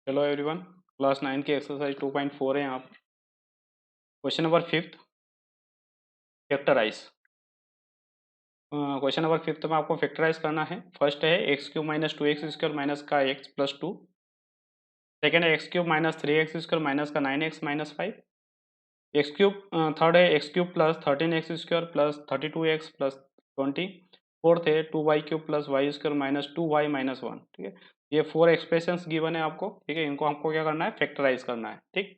Hello everyone, class 9 की exercise 2.4 है यहाँ पर। Question number fifth, factorise. Question number fifth में आपको फैक्टराइज करना है। फर्स्ट है x cube minus two x square minus का एक्स प्लस टू। सेकेंड है x cube minus three x square minus का 9x minus five. X cube third है x cube plus 13x square plus 32x plus 20। Fourth है 2y cube plus y square minus 2y minus one. ठीक है, ये four expressions given है आपको। ठीक है, इनको आपको क्या करना है, फैक्टराइज करना है। ठीक,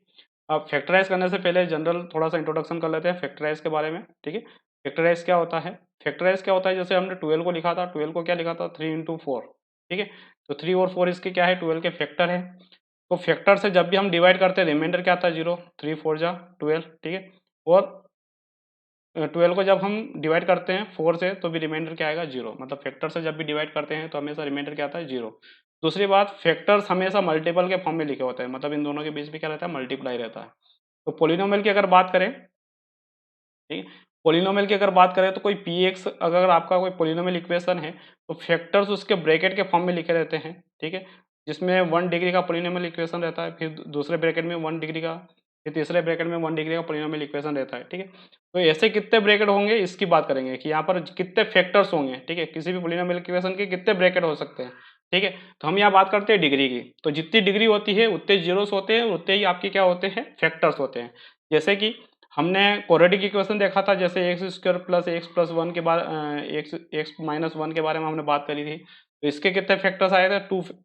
अब फैक्टराइज करने से पहले जनरल थोड़ा सा इंट्रोडक्शन कर लेते हैं फैक्टराइज के बारे में। ठीक है, फैक्टराइज क्या होता है? फैक्टराइज क्या होता है, जैसे हमने 12 को लिखा था, 12 को क्या लिखा था, 3 × 4। ठीक है, तो 3 और 4 इसके क्या है, 12 के फैक्टर है। तो फैक्टर से जब भी हम डिवाइड करते हैं रिमाइंडर क्या आता है, 0। 3 4 जा 12। ठीक है, और 12 को जब हम डिवाइड करते हैं 4 से तो भी रिमाइंडर क्या आएगा, 0। मतलब फैक्टर से जब भी डिवाइड करते हैं तो हमेशा रिमाइंडर क्या आता है, 0। दूसरी बात, फैक्टर्स हमेशा मल्टीपल के फॉर्म में लिखे होते हैं, मतलब इन दोनों के बीच में क्या रहता है, मल्टीप्लाई रहता है। तो पोलिनोमियल की अगर बात करें, ठीक, पोलिनोमियल की अगर बात करें तो कोई पी एक्स अगर आपका कोई पोलिनोमियल इक्वेशन है तो फैक्टर्स उसके ब्रैकेट के फॉर्म में लिखे रहते हैं। ठीक है, जिसमें 1 डिग्री का पोलिनोमियल इक्वेशन रहता है, फिर दूसरे ब्रैकेट में 1 डिग्री का, फिर तीसरे ब्रैकेट में 1 डिग्री का पोलिनोमियल इक्वेशन रहता है। ठीक है, तो ऐसे कितने ब्रैकेट होंगे इसकी बात करेंगे कि यहाँ पर कितने फैक्टर्स होंगे। ठीक है, किसी भी पोलिनोमियल इक्वेशन के कितने ब्रैकेट हो सकते हैं। ठीक है, तो हम यहाँ बात करते हैं डिग्री की। तो जितनी डिग्री होती है उतने जीरोस होते हैं, उतने ही आपके क्या होते हैं, फैक्टर्स होते हैं। जैसे कि हमने क्वाड्रेटिक इक्वेशन देखा था, जैसे x square plus x plus one के बाद एक्स एक्स माइनस वन के बारे में हमने बात करी थी। तो इसके कितने फैक्टर्स आए थे,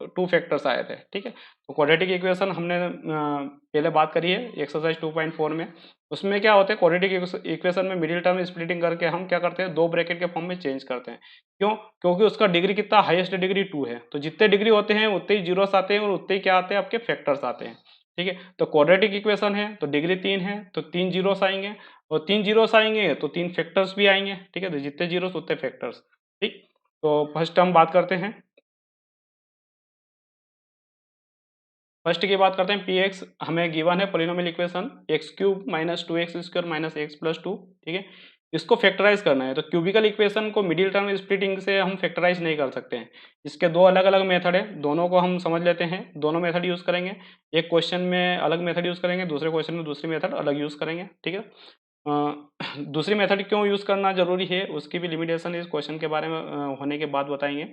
टू फैक्टर्स आए थे। ठीक है, तो क्वाड्रेटिक इक्वेशन हमने पहले बात करी है एक्सरसाइज 2.4 में। उसमें क्या होता है, क्वाड्रेटिक इक्वेशन में मिडिल टर्म स्प्लिटिंग करके हम क्या करते हैं, दो ब्रैकेट के फॉर्म में चेंज करते हैं। क्यों? क्योंकि उसका डिग्री कितना, हाईएस्ट डिग्री 2 है। तो जितने डिग्री होते हैं उतने ही जीरोस आते हैं और उतने ही क्या आते हैं, आपके फैक्टर्स आते हैं। ठीक है, तो क्वाड्रेटिक इक्वेशन है तो डिग्री 3 है तो 3 जीरोस आएंगे, और 3 जीरोस आएंगे तो 3 फैक्टर्स भी आएंगे। ठीक है, तो जितने जीरोस उतने फैक्टर्स। ठीक, तो फर्स्ट हम बात करते हैं, फर्स्ट की बात करते हैं। पी एक्स हमें गिवन है polynomial equation x cube minus two x square minus x plus to. ठीक है, इसको फैक्टराइज करना है। तो क्यूबिकल इक्वेशन को मिडिल टर्म स्प्लिटिंग से हम फैक्टराइज नहीं कर सकते हैं। इसके दो अलग अलग मेथड है, दोनों को हम समझ लेते हैं। दोनों मेथड यूज करेंगे, एक क्वेश्चन में अलग मेथड यूज करेंगे, दूसरे क्वेश्चन में दूसरी मेथड अलग यूज करेंगे। ठीक है, दूसरी मेथड क्यों यूज करना जरूरी है उसकी भी लिमिटेशन इस क्वेश्चन के बारे में होने के बाद बताएंगे।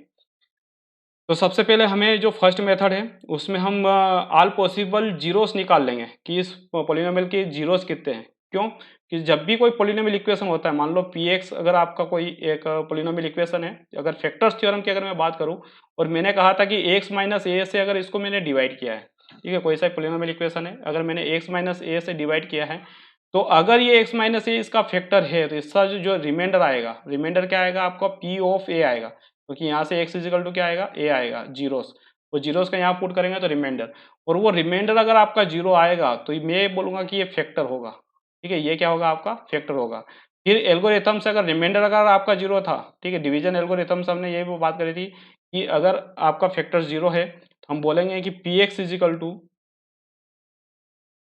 तो सबसे पहले हमें जो फर्स्ट मेथड है उसमें हम ऑल पॉसिबल जीरोस निकाल लेंगे कि इस पोलिनोमियल के जीरोस कितने हैं। क्यों? कि जब भी कोई पोलिनोमियल इक्वेशन होता है, मान लो पी एक्स अगर आपका कोई एक पोलिनोमियल इक्वेशन है, अगर फैक्टर्स थ्योरम की अगर मैं बात करूं और मैंने कहा था कि एक्स माइनस ए से अगर इसको मैंने डिवाइड किया है, ठीक है, कोई सा पोलिनोमियल इक्वेशन है, अगर मैंने एक्स माइनस ए से डिवाइड किया है, तो अगर ये एक्स माइनस ए इसका फैक्टर है तो इसका जो रिमाइंडर आएगा, रिमाइंडर क्या आएगा आपका, पी ऑफ ए आएगा। क्योंकि यहाँ से x इजिकल टू क्या आएगा, a आएगा, जीरोस। वो जीरोस का यहाँ पुट करेंगे तो रिमाइंडर, और वो रिमाइंडर अगर आपका जीरो आएगा तो मैं बोलूंगा कि ये फैक्टर होगा। ठीक है, ये क्या होगा, आपका फैक्टर होगा। फिर एल्गोरिथम से अगर रिमाइंडर अगर आपका जीरो था, ठीक है, डिवीजन एल्गोरिथम से हमने ये भी बात करी थी कि अगर आपका फैक्टर जीरो है तो हम बोलेंगे कि पी एक्स इजिकल टू,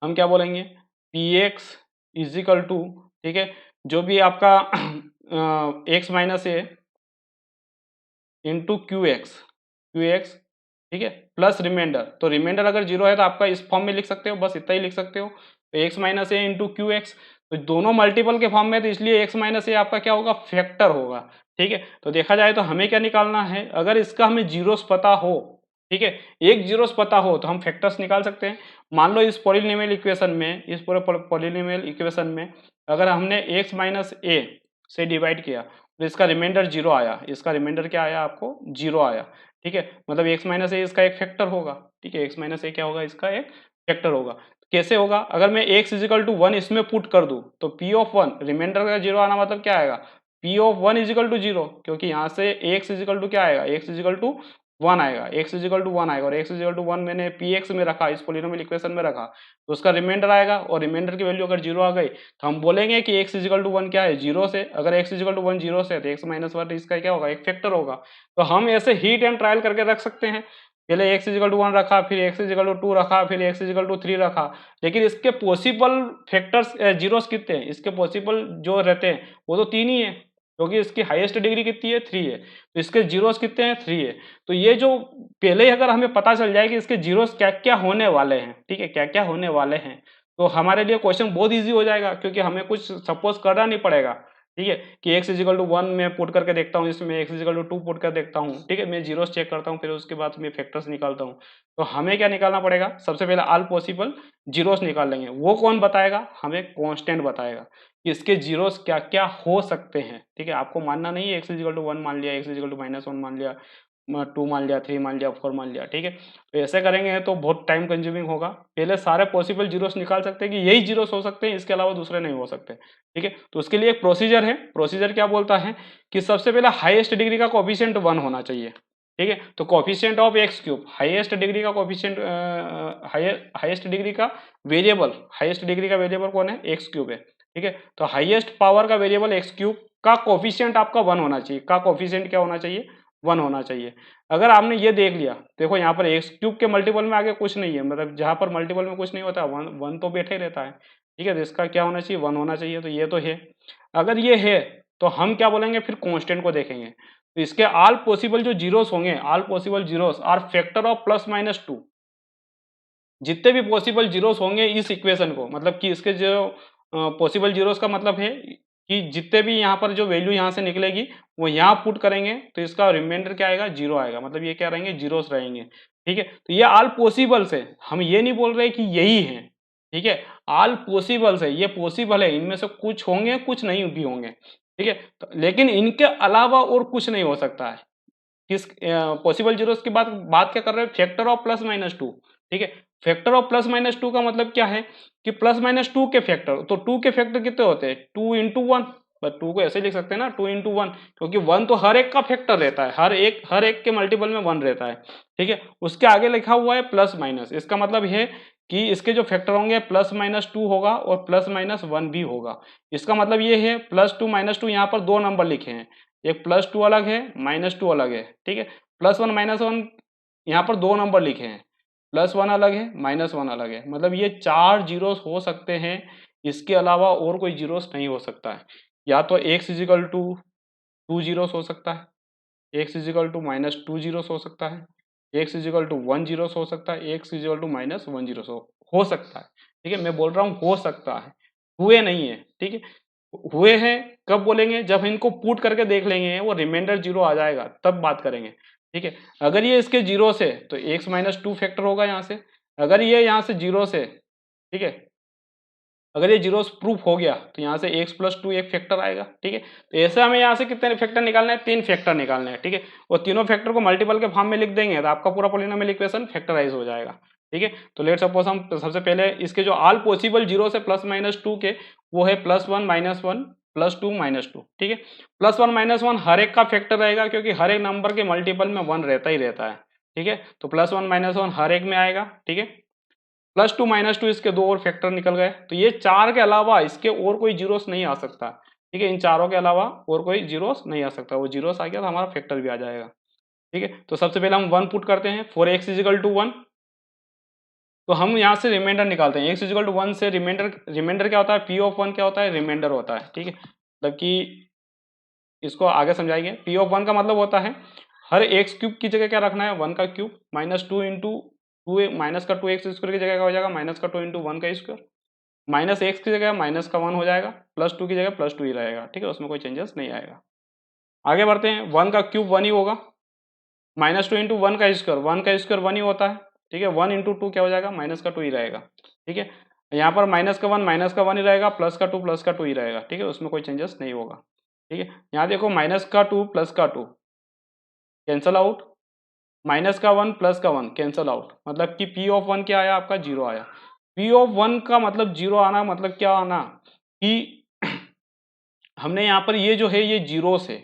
हम क्या बोलेंगे, पी एक्स इजिकल टू, ठीक है, जो भी आपका एक्स माइनस ए इंटू क्यू एक्स, ठीक है, प्लस रिमाइंडर। तो रिमाइंडर अगर जीरो है तो आपका इस फॉर्म में लिख सकते हो, बस इतना ही लिख सकते हो। तो एक्स माइनस ए इंटू क्यू एक्स, तो दोनों मल्टीपल के फॉर्म में, तो इसलिए एक्स माइनस ए आपका क्या होगा, फैक्टर होगा। ठीक है, तो देखा जाए तो हमें क्या निकालना है, अगर इसका हमें जीरोस पता हो, ठीक है, एक जीरोस पता हो तो हम फैक्टर्स निकाल सकते हैं। मान लो इस पॉलिनोमियल इक्वेशन में, इस पूरे पॉलिनोमियल इक्वेशन में अगर हमने एक्स माइनस ए से डिवाइड किया तो इसका रिमाइंडर जीरो आया, इसका रिमाइंडर क्या आया, आपको जीरो आया। ठीक है, मतलब एक्स माइनस ए इसका एक फैक्टर होगा। ठीक है, एक्स माइनस ए क्या होगा, इसका एक फैक्टर होगा। कैसे होगा, अगर मैं एक्स इजिकल टू वन इसमें पुट कर दूं तो पी ऑफ वन, रिमाइंडर का जीरो आना मतलब क्या आएगा, P of one equal to zero, क्योंकि यहाँ से एक्स इजिकल टू क्या आएगा, एक्स इजिकल टू वन आएगा, एक्स इजिकल टू वन आएगा, और एक्स इजिकल टू वन मैंने पी एक्स में रखा, इस पोलिनोमियल इक्वेशन में रखा, तो उसका रिमाइंडर आएगा, और रिमाइंडर की वैल्यू अगर जीरो आ गई तो हम बोलेंगे कि एक्स इजिकल टू वन क्या है, जीरो से। अगर x is equal to one zero से तो एक्स माइनस वन इसका क्या होगा, एक फैक्टर होगा। तो हम ऐसे हीट एंड ट्रायल करके रख सकते हैं, पहले एक्स इजिकल टू वन रखा, फिर एक्स इजिकल टू टू रखा, फिर एक्स इजिकल टू थ्री रखा, लेकिन इसके पॉसिबल फैक्टर्स जीरोस कितने हैं, इसके पॉसिबल जो रहते हैं वो तो तीन ही है, क्योंकि इसकी हाईएस्ट डिग्री कितनी है, थ्री है। तो इसके जीरोस कितने हैं, थ्री है। तो ये जो पहले ही अगर हमें पता चल जाए कि इसके जीरोस क्या क्या होने वाले हैं, ठीक है, क्या क्या होने वाले हैं, तो हमारे लिए क्वेश्चन बहुत ईजी हो जाएगा, क्योंकि हमें कुछ सपोज करना नहीं पड़ेगा, ठीक है, कि x इजिकल टू 1 में पुट करके देखता हूँ, इसमें x इजिकल टू 2 पुट कर देखता हूँ, ठीक है, मैं जीरोस चेक करता हूँ, फिर उसके बाद मैं फैक्टर्स निकालता हूँ। तो हमें क्या निकालना पड़ेगा, सबसे पहले ऑल पॉसिबल जीरोस निकाल लेंगे। वो कौन बताएगा, हमें कांस्टेंट बताएगा कि इसके जीरोस क्या क्या हो सकते हैं, ठीक है। आपको मानना नहीं है x इजिकल टू 1 मान लिया, x इजिकल टू -1 मान लिया, 2 मान लिया, 3 मान लिया, 4 मान लिया, ठीक है। तो ऐसे करेंगे तो बहुत टाइम कंज्यूमिंग होगा। पहले सारे पॉसिबल जीरोस निकाल सकते हैं कि यही जीरोस हो सकते हैं, इसके अलावा दूसरे नहीं हो सकते, ठीक है। तो उसके लिए एक प्रोसीजर है। प्रोसीजर क्या बोलता है कि सबसे पहले हाईएस्ट डिग्री का कोफिशिएंट 1 होना चाहिए, ठीक है। तो coefficient of x cube, highest degree का कोफिशिएंट, हाईएस्ट डिग्री का वेरिएबल, हाईएस्ट डिग्री का वेरिएबल कौन है, एक्स क्यूब है, ठीक है। तो हाईएस्ट पावर का वेरिएबल एक्स क्यूब का कोफिशिएंट आपका 1 होना चाहिए, का कोफिशिएंट क्या होना चाहिए, 1 होना चाहिए। अगर आपने ये देख लिया, देखो यहाँ पर एक्स क्यूब के मल्टीपल में आगे कुछ नहीं है, मतलब जहां पर मल्टीपल में कुछ नहीं होता, 1 तो बैठे रहता है, ठीक है। तो इसका क्या होना चाहिए, 1 होना चाहिए। तो ये तो है। अगर ये है तो हम क्या बोलेंगे, फिर कांस्टेंट को देखेंगे। तो इसके ऑल पॉसिबल जो जीरोस होंगे, all possible zeros are factor of +-2। जितने भी पॉसिबल जीरोस होंगे इस इक्वेशन को, मतलब कि इसके जो पॉसिबल जीरोस का मतलब है कि जितने भी यहाँ पर जो वैल्यू यहाँ से निकलेगी वो यहाँ पुट करेंगे, तो इसका रिमाइंडर क्या आएगा, 0 आएगा, मतलब ये क्या रहेंगे, जीरोस रहेंगे, ठीक है। तो ये ऑल पॉसिबल्स है, हम ये नहीं बोल रहे कि यही है, ठीक है। ऑल पॉसिबल्स है, ये पॉसिबल है, इनमें से कुछ होंगे, कुछ नहीं भी होंगे, ठीक है। तो लेकिन इनके अलावा और कुछ नहीं हो सकता है। किस पॉसिबल जीरोस की बात क्या कर रहे हैं, फैक्टर ऑफ +-2, ठीक है। फैक्टर ऑफ +-2 का मतलब क्या है कि +-2 के फैक्टर, तो 2 के फैक्टर कितने होते हैं, 2 इंटू 1, बस 2 को ऐसे लिख सकते हैं ना, 2 इंटू 1, क्योंकि 1 तो हर एक का फैक्टर रहता है, हर एक के मल्टीपल में 1 रहता है, ठीक है। उसके आगे लिखा हुआ है प्लस माइनस, इसका मतलब है कि इसके जो फैक्टर होंगे +-2 होगा और +-1 भी होगा। इसका मतलब ये है +2 -2, यहाँ पर 2 नंबर लिखे हैं, एक +2 अलग है, -2 अलग है, ठीक है। +1 -1 यहाँ पर 2 नंबर लिखे हैं, +1 अलग है, -1 अलग है, मतलब ये 4 जीरोस हो सकते हैं, इसके अलावा और कोई जीरोस नहीं हो सकता है। या तो x इजिकल टू 2 जीरोस हो सकता है, x इजिकल टू -2 जीरोस हो सकता है, x इजिकल टू 1 जीरोस हो सकता है, x इजिकल टू -1 जीरोस हो सकता है, ठीक है। मैं बोल रहा हूँ हो सकता है, हुए नहीं है, ठीक है। हुए हैं कब बोलेंगे, जब इनको पुट करके देख लेंगे, वो रिमाइंडर 0 आ जाएगा तब बात करेंगे, ठीक है। अगर ये इसके जीरो से, तो x -2 फैक्टर होगा यहाँ से। अगर ये यहाँ से जीरो से, ठीक है, अगर ये जीरोस प्रूफ हो गया तो यहाँ से x+2 एक फैक्टर आएगा, ठीक है। तो ऐसे हमें यहाँ से कितने फैक्टर निकालने हैं, 3 फैक्टर निकालने हैं, ठीक है। और तीनों फैक्टर को मल्टीपल के फॉर्म में लिख देंगे तो आपका पूरा पॉलिनोमियल इक्वेशन फैक्टराइज हो जाएगा, ठीक है। तो लेट सपोज हम सबसे पहले इसके जो ऑल पॉसिबल जीरो से +-2 के, वो है +1 -1 +2 -2, ठीक है। +1 -1 हर एक का फैक्टर रहेगा, क्योंकि हर एक नंबर के मल्टीपल में 1 रहता ही रहता है, ठीक है। तो +1 -1 हर एक में आएगा, ठीक है। +2 -2 इसके 2 और फैक्टर निकल गए, तो ये 4 के अलावा इसके और कोई जीरोस नहीं आ सकता, ठीक है। इन चारों के अलावा और कोई जीरोस नहीं आ सकता, वो जीरोस आ गया तो हमारा फैक्टर भी आ जाएगा, ठीक है। तो सबसे पहले हम 1 पुट करते हैं, फॉर x इजिकल टू 1, तो हम यहाँ से रिमाइंडर निकालते हैं, x इजिकल टू 1 से रिमाइंडर क्या होता है, p ऑफ 1 क्या होता है, रिमाइंडर होता है, ठीक है। मतलब कि इसको आगे समझाएंगे। p ऑफ 1 का मतलब होता है हर x क्यूब की जगह क्या रखना है, 1 का क्यूब, -2 इंटू 2, माइनस का 2x स्क्वायर की जगह क्या हो जाएगा, -2 इंटू 1 का स्क्वायर, -x की जगह -1 हो जाएगा, +2 की जगह +2 ही रहेगा, ठीक है, उसमें कोई चेंजेस नहीं आएगा। आगे बढ़ते हैं, 1 का क्यूब 1 ही होगा, -2 इंटू 1 का स्क्वायर, 1 का स्क्वायर 1 ही होता है, ठीक है। 1 इंटू 2 क्या हो जाएगा, -2 ही रहेगा, ठीक है। यहाँ पर -1 ही रहेगा, +2 ही रहेगा, ठीक है, उसमें कोई चेंजेस नहीं होगा, ठीक है। यहाँ देखो -2 +2 कैंसल आउट, -1 +1 कैंसल आउट, मतलब कि p ऑफ 1 क्या आया आपका, 0 आया। p ऑफ 1 का मतलब 0 आना, मतलब क्या आना कि हमने यहाँ पर ये जो है ये जीरो से,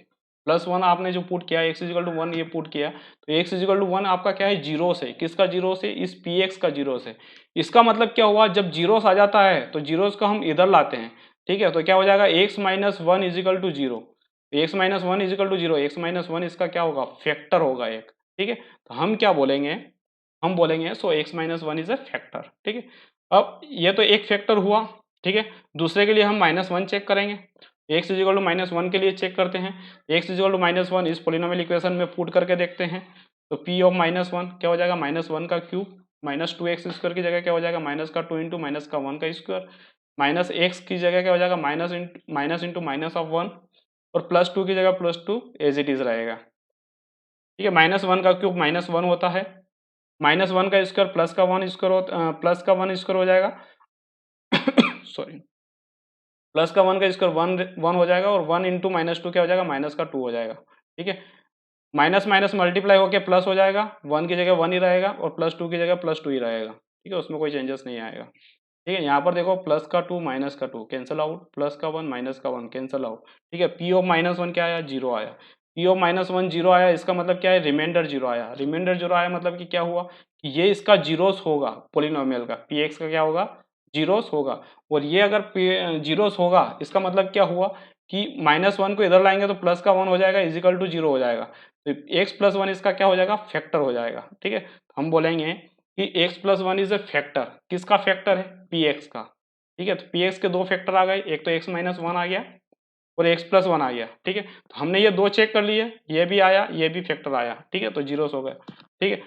+1 आपने जो पुट किया, x इजिकल टू 1 ये पुट किया, तो x इजिकल टू 1 आपका क्या है, जीरो से, किसका जीरो से, इस px का जीरो से। इसका मतलब क्या हुआ, जब जीरोस आ जाता है तो जीरोस को हम इधर लाते हैं, ठीक है। तो क्या हो जाएगा, x -1 is equal to 0, x -1 is equal to 0, x -1 इसका क्या होगा, फैक्टर होगा एक, ठीक है। तो हम क्या बोलेंगे, हम बोलेंगे सो x -1 इज ए फैक्टर, ठीक है। अब ये तो एक फैक्टर हुआ, ठीक है। दूसरे के लिए हम -1 चेक करेंगे, x इजिकल टू -1 के लिए चेक करते हैं, x इजिकल टू -1 इस पोलिनोमियल इक्वेशन में पुट करके देखते हैं, तो पी ऑफ -1 क्या हो जाएगा, -1 का क्यूब, -2x² की जगह क्या हो जाएगा, -2 इंटू -1 का स्क्वायर, -x की जगह क्या हो जाएगा, माइनस इंटू माइनस ऑफ 1, और +2 की जगह +2 एज इट इज रहेगा। ठीक है, -1 का क्यूब -1 होता है, -1 का स्क्वायर प्लस का 1 स्क्वायर प्लस का 1 स्क्वायर हो जाएगा सॉरी, प्लस का 1 का स्क्वायर 1 हो जाएगा, और 1 इंटू -2 क्या हो जाएगा, -2 हो जाएगा। ठीक है, माइनस माइनस मल्टीप्लाई होकर प्लस हो जाएगा, 1 की जगह 1 ही रहेगा और +2 की जगह +2 ही रहेगा। ठीक है, उसमें कोई चेंजेस नहीं आएगा। ठीक है, यहाँ पर देखो प्लस का 2 माइनस का 2 कैंसिल आउट, प्लस का 1 माइनस का 1 कैंसिल आउट। ठीक है, पी ऑफ -1 क्या आया, 0 आया। पी ऑफ -1 0 आया, इसका मतलब क्या है, रिमाइंडर 0 आया। रिमाइंडर 0 आया मतलब कि क्या हुआ कि ये इसका जीरोस होगा, पोलिनोमियल का पी एक्स का क्या होगा, जीरोस होगा। और ये अगर जीरोस होगा इसका मतलब क्या हुआ कि -1 को इधर लाएंगे तो प्लस का 1 हो जाएगा, इजिकल टू 0 हो जाएगा। तो x प्लस 1 इसका क्या हो जाएगा, फैक्टर हो जाएगा। ठीक है, हम बोलेंगे कि x plus 1 is a factor, किसका फैक्टर है, पी एक्स का। ठीक है, तो पी एक्स के दो फैक्टर आ गए, एक तो x-1 आ गया और x प्लस 1 आ गया। ठीक है, तो हमने ये दो चेक कर लिए, ये भी आया ये भी फैक्टर आया। ठीक है, तो जीरोस हो गए। ठीक है,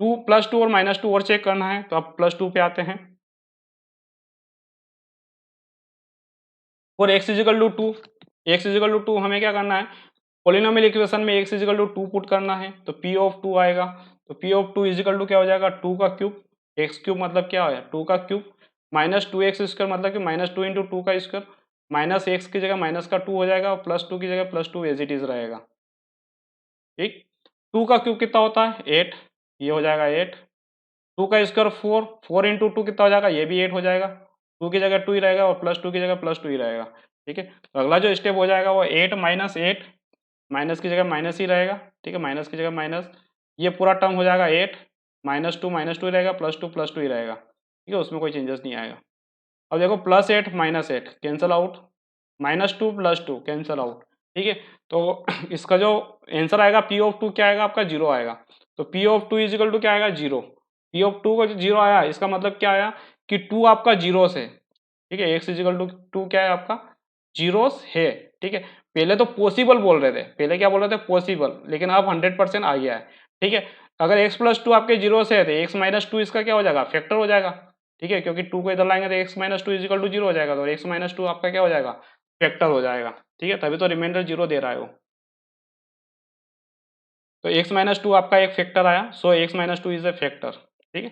2 +2 और -2 और चेक करना है, तो अब +2 पे आते हैं, और x is equal to 2, x is equal to 2 हमें क्या करना है, पोलिनोमियल इक्वेशन में x इजिकल टू 2 पुट करना है, तो p ऑफ 2 आएगा। तो p ऑफ 2 इजिकल टू क्या हो जाएगा, 2 का क्यूब, x क्यूब मतलब क्या है, 2 का क्यूब, -2x² मतलब कि -2 इंटू 2 का स्क्वायर, माइनस एक्स की जगह माइनस का 2 हो जाएगा और +2 की जगह +2 एज इट इज रहेगा। ठीक, 2 का क्यूब कितना होता है, 8, ये हो जाएगा 8, 2 का स्क्वायर 4, 4 इंटू 2 कितना हो जाएगा, ये भी 8 हो जाएगा, 2 की जगह 2 ही रहेगा और +2 की जगह +2 ही रहेगा। ठीक है, तो अगला जो स्टेप हो जाएगा वो 8 माइनस 8, माइनस की जगह माइनस ही रहेगा। ठीक है, माइनस की जगह माइनस, ये पूरा टर्म हो जाएगा 8, -2 ही रहेगा, +2 ही रहेगा। ठीक है, उसमें कोई चेंजेस नहीं आएगा। अब देखो +8 -8 कैंसल आउट, -2 +2 कैंसल आउट। ठीक है, तो इसका जो आंसर आएगा पी ऑफ 2 क्या आएगा आपका, 0 आएगा। तो पी ऑफ 2 इजिकल टू क्या आएगा, 0। पी ऑफ 2 को 0 आया, इसका मतलब क्या आया कि 2 आपका जीरोस है। ठीक है, x इजिकल टू 2 क्या है आपका, जीरोस है। ठीक है, पहले तो पॉसिबल बोल रहे थे, पहले क्या बोल रहे थे, पॉसिबल, लेकिन अब 100% आ गया है। ठीक है, अगर x प्लस 2 आपके जीरो से है तो x माइनस 2 इसका क्या हो जाएगा, फैक्टर हो जाएगा। ठीक है, क्योंकि 2 को इधर लाएंगे तो x माइनस 2 इजिकल टू 0 हो जाएगा, तो x माइनस 2 आपका क्या हो जाएगा, फैक्टर हो जाएगा। ठीक है, तभी तो रिमाइंडर 0 दे रहा है वो। तो x माइनस 2 आपका एक फैक्टर आया, सो x minus 2 is a factor. ठीक है,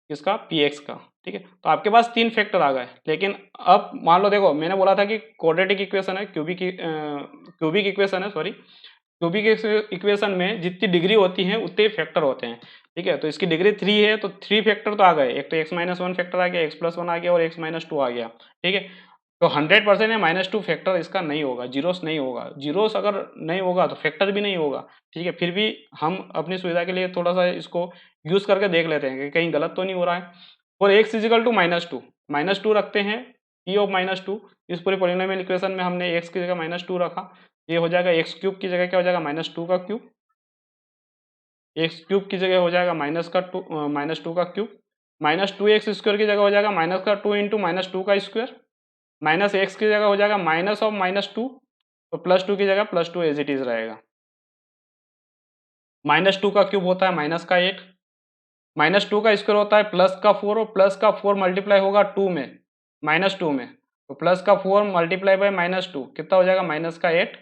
किसका, पी एक्स का। ठीक है, तो आपके पास 3 फैक्टर आ गए, लेकिन अब मान लो, देखो मैंने बोला था कि क्वाड्रेटिक इक्वेशन है, क्यूबिक इक्वेशन है, सॉरी, क्यूबिक इक्वेशन में जितनी डिग्री होती है उतने फैक्टर होते हैं। ठीक है, तो इसकी डिग्री 3 है, तो 3 फैक्टर तो आ गए, एक तो x-1 फैक्टर आ गया, x+1 आ गया और x-2 आ गया। ठीक है, तो 100% है, -2 फैक्टर इसका नहीं होगा, जीरोस नहीं होगा। जीरोस अगर नहीं होगा तो फैक्टर भी नहीं होगा। ठीक है, फिर भी हम अपनी सुविधा के लिए थोड़ा सा इसको यूज करके देख लेते हैं कि कहीं गलत तो नहीं हो रहा है। और x इजिकल टू -2, -2 रखते हैं, p ऑफ -2, इस पूरे पोलिनोमियल इक्वेशन में हमने x की जगह -2 रखा, ये हो जाएगा x क्यूब की जगह क्या हो जाएगा, -2 का क्यूब, एक्स क्यूब की जगह हो जाएगा -2 का क्यूब, -2x² की जगह हो जाएगा -2 इंटू -2 का स्क्वायर, माइनस एक्स की जगह हो जाएगा माइनस ऑफ -2 और +2 की जगह +2 एज इट इज रहेगा। -2 का क्यूब होता है -8, -2 का स्क्वायर होता है +4 और +4 मल्टीप्लाई होगा 2 में, -2 में, तो +4 मल्टीप्लाई बाय -2 कितना हो जाएगा, -8।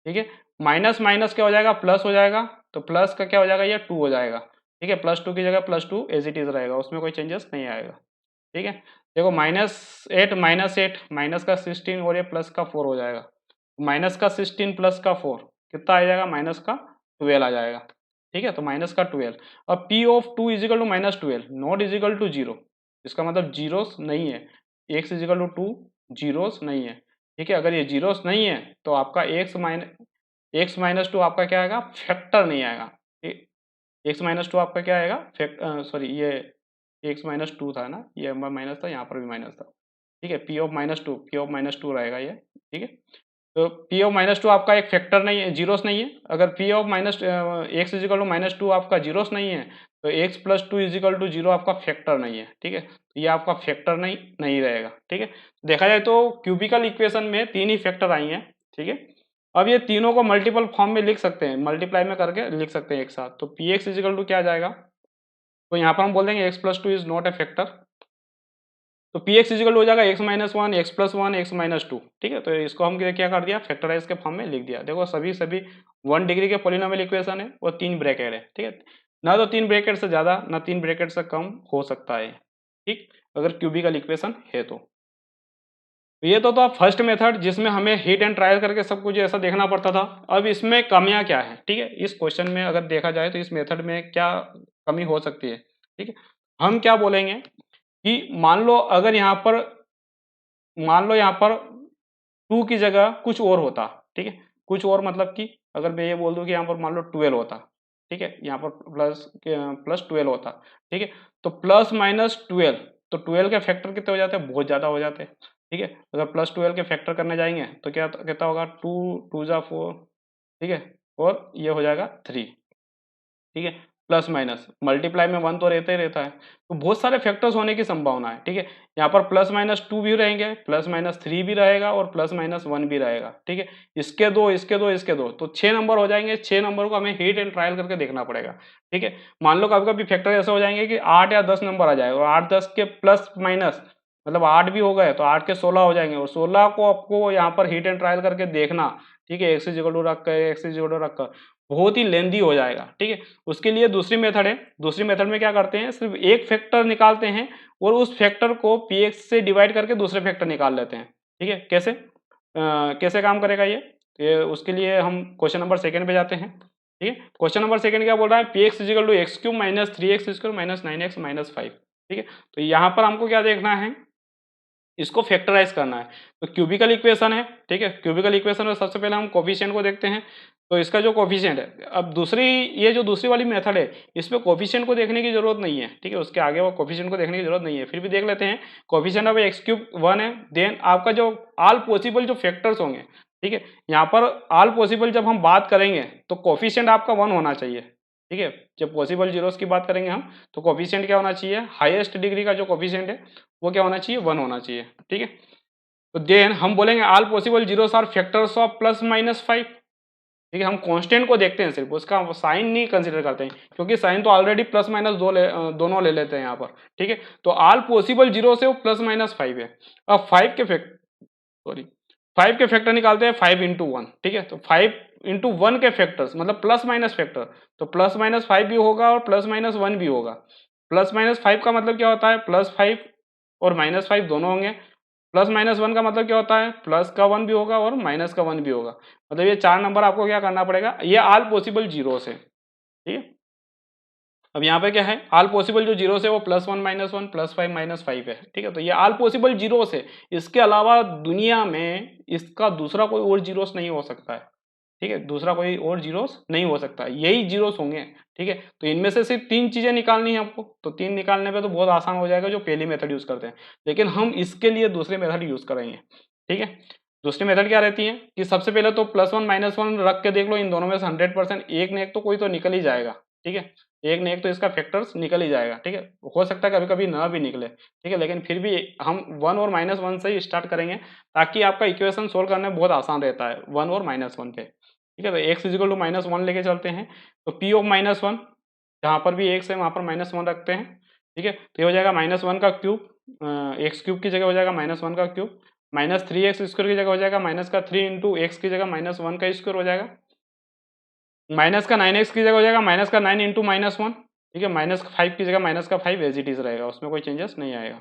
ठीक है, माइनस माइनस क्या हो जाएगा, प्लस हो जाएगा, तो प्लस का क्या हो जाएगा, ये 2 हो जाएगा। ठीक है, +2 की जगह +2 एज इट इज रहेगा, उसमें कोई चेंजेस नहीं आएगा। ठीक है, देखो -8 -8 माइनस का 16 और ये प्लस का 4 हो जाएगा, माइनस का 16 प्लस का 4 कितना आ जाएगा, माइनस का 12 आ जाएगा। ठीक है, तो माइनस का 12। अब P of 2 is equal to -12 not is equal to 0, इसका मतलब जीरोस नहीं है, x इजिकल टू 2 जीरोस नहीं है। ठीक है, अगर ये जीरोस नहीं है तो आपका x-2 आपका क्या आएगा, फैक्टर नहीं आएगा। x-2 आपका क्या आएगा, सॉरी, ये x-2 था ना, ये माइनस था, यहाँ पर भी माइनस था। ठीक है, p ऑफ -2 रहेगा ये। ठीक है, तो p ऑफ -2 आपका एक फैक्टर नहीं है, जीरोस नहीं है। अगर p of x is equal to -2 आपका जीरोस नहीं है, तो x प्लस 2 इजिकल टू 0 आपका फैक्टर नहीं है। ठीक है, तो ये आपका फैक्टर नहीं नहीं रहेगा। ठीक है, देखा जाए तो क्यूबिकल इक्वेशन में 3 ही फैक्टर आई हैं। ठीक है, अब ये तीनों को मल्टीपल फॉर्म में लिख सकते हैं, मल्टीप्लाई में करके लिख सकते हैं एक साथ। तो पी एक्स इजिकल टू क्या आ जाएगा, तो यहाँ पर हम बोल देंगे x plus two is not a factor, तो पी एक्स इजिकल हो जाएगा x minus one, x plus one, x minus two. ठीक है, तो इसको हम क्या कर दिया, फैक्टराइज के फॉर्म में लिख दिया। देखो सभी 1 डिग्री के पॉलिनोमियल इक्वेशन है और 3 ब्रैकेट है। ठीक है, ना तो 3 ब्रैकेट से ज़्यादा ना 3 ब्रैकेट से कम हो सकता है। ठीक, अगर क्यूबिकल इक्वेशन है तो ये तो था फर्स्ट मेथड जिसमें हमें हिट एंड ट्रायल करके सब कुछ ऐसा देखना पड़ता था। अब इसमें कमियां क्या है, ठीक है, इस क्वेश्चन में अगर देखा जाए तो इस मेथड में क्या कमी हो सकती है। ठीक है, हम क्या बोलेंगे कि मान लो यहाँ पर 2 की जगह कुछ और होता। ठीक है, कुछ और मतलब कि अगर मैं ये बोल दूं कि यहाँ पर मान लो 12 होता। ठीक है, यहाँ पर प्लस 12 होता। ठीक है, तो प्लस माइनस 12, तो 12 के फैक्टर कितने हो जाते हैं, बहुत ज़्यादा हो जाते हैं। ठीक है, अगर प्लस 12 के फैक्टर करने जाएंगे तो क्या कितना होगा, 2 2 जा 4। ठीक है, और ये हो जाएगा 3। ठीक है, प्लस माइनस मल्टीप्लाई में 1 तो रहता ही रहता है, तो बहुत सारे फैक्टर्स होने की संभावना है। ठीक है, यहाँ पर प्लस माइनस 2 भी रहेंगे, प्लस माइनस 3 भी रहेगा और प्लस माइनस 1 भी रहेगा। ठीक है, इसके दो इसके दो इसके दो, तो 6 नंबर हो जाएंगे। 6 नंबर को हमें हीट एंड ट्रायल करके देखना पड़ेगा। ठीक है, मान लो कभी कभी फैक्टर ऐसे हो जाएंगे कि 8 या 10 नंबर आ जाए और 8 10 के प्लस माइनस मतलब 8 भी हो गए तो 8 के 16 हो जाएंगे और 16 को आपको यहाँ पर हीट एंड ट्रायल करके देखना। ठीक है, एक्स इज इक्वल टू रख कर, एक्स इज इक्वल टू रख कर बहुत ही लेंदी हो जाएगा। ठीक है, उसके लिए दूसरी मेथड है। दूसरी मेथड में क्या करते हैं, सिर्फ एक फैक्टर निकालते हैं और उस फैक्टर को px से डिवाइड करके दूसरे फैक्टर निकाल लेते हैं। ठीक है, कैसे कैसे काम करेगा ये, तो ये उसके लिए हम क्वेश्चन नंबर सेकंड पे जाते हैं। ठीक है, क्वेश्चन नंबर सेकंड क्या बोल रहा है, px is equal to x cube minus 3x square minus 9x minus 5। ठीक है, तो यहाँ पर हमको क्या देखना है, इसको फैक्टराइज करना है। तो क्यूबिकल इक्वेशन है। ठीक है, क्यूबिकल इक्वेशन में सबसे पहले हम कोफिशिएंट को देखते हैं। तो इसका जो कोफिशिएंट है, अब ये जो दूसरी वाली मेथड है इसमें कोफिशिएंट को देखने की जरूरत नहीं है। ठीक है, उसके आगे वो कोफिशिएंट को देखने की जरूरत नहीं है, फिर भी देख लेते हैं। कोफिशिएंट ऑफ एक्स क्यूब 1 है, देन आपका जो ऑल पॉसिबल जो फैक्टर्स होंगे। ठीक है, यहाँ पर ऑल पॉसिबल जब हम बात करेंगे तो कोफिशिएंट आपका 1 होना चाहिए। ठीक है, जब पॉसिबल जीरोस की बात करेंगे हम तो कोफिशिएंट क्या होना चाहिए, हाईएस्ट डिग्री का जो कोफिशिएंट है वो क्या होना चाहिए, 1 होना चाहिए। ठीक है, तो देन हम बोलेंगे all possible zeros are factors of plus minus 5। ठीक है, हम कांस्टेंट को देखते हैं, सिर्फ उसका साइन नहीं कंसीडर करते हैं क्योंकि साइन तो ऑलरेडी प्लस माइनस दोनों ले लेते हैं यहाँ पर। ठीक है, तो ऑल पॉसिबल जीरो से वो प्लस माइनस 5 है। अब 5 के फैक्टर निकालते हैं, 5 इंटू 1। ठीक है, तो 5 इंटू 1 के फैक्टर्स मतलब प्लस माइनस फैक्टर, तो प्लस माइनस 5 भी होगा और प्लस माइनस 1 भी होगा। प्लस माइनस 5 का मतलब क्या होता है, प्लस 5 और माइनस 5 दोनों होंगे। प्लस माइनस 1 का मतलब क्या होता है, प्लस का 1 भी होगा और माइनस का 1 भी होगा। मतलब ये 4 नंबर आपको क्या करना पड़ेगा, ये ऑल पॉसिबल जीरोस है। ठीक है, अब यहाँ पे क्या है, ऑल पॉसिबल जो जीरोस है वो प्लस 1 माइनस 1 प्लस 5 माइनस 5 है। ठीक है, तो ये ऑल पॉसिबल जीरोस है, इसके अलावा दुनिया में इसका दूसरा कोई और जीरोस नहीं हो सकता है। ठीक है, दूसरा कोई और जीरोस नहीं हो सकता, यही जीरोस होंगे। ठीक है, तो इनमें से सिर्फ 3 चीजें निकालनी है आपको, तो 3 निकालने पे तो बहुत आसान हो जाएगा जो पहली मेथड यूज करते हैं, लेकिन हम इसके लिए दूसरी मेथड यूज करेंगे। ठीक है, दूसरी मेथड क्या रहती है कि सबसे पहले तो प्लस 1 माइनस 1 रख के देख लो, इन दोनों में से 100% एक ने एक तो कोई तो निकल ही जाएगा। ठीक है, एक ने एक तो इसका फैक्टर्स निकल ही जाएगा। ठीक है, हो सकता है कभी कभी ना भी निकले। ठीक है, लेकिन फिर भी हम 1 और माइनस 1 से ही स्टार्ट करेंगे ताकि आपका इक्वेशन सोल्व करने में बहुत आसान रहता है 1 और माइनस 1 पे। ठीक है, तो एक्स इजिकल टू माइनस 1 लेके चलते हैं, तो पी ऑफ माइनस 1 जहाँ पर भी एक्स है वहाँ पर माइनस 1 रखते हैं। ठीक है, तो ये हो जाएगा माइनस 1 का क्यूब, एक्स क्यूब की जगह हो जाएगा माइनस 1 का क्यूब, माइनस 3x स्क्वायर की जगह हो जाएगा माइनस का 3 इंटू एक्स की जगह माइनस 1 का स्क्वायर हो जाएगा, माइनस का 9x की जगह हो जाएगा माइनस का 9 इंटू माइनस 1। ठीक है, माइनस 5 की जगह माइनस का 5 एज इट इज रहेगा, उसमें कोई चेंजेस नहीं आएगा।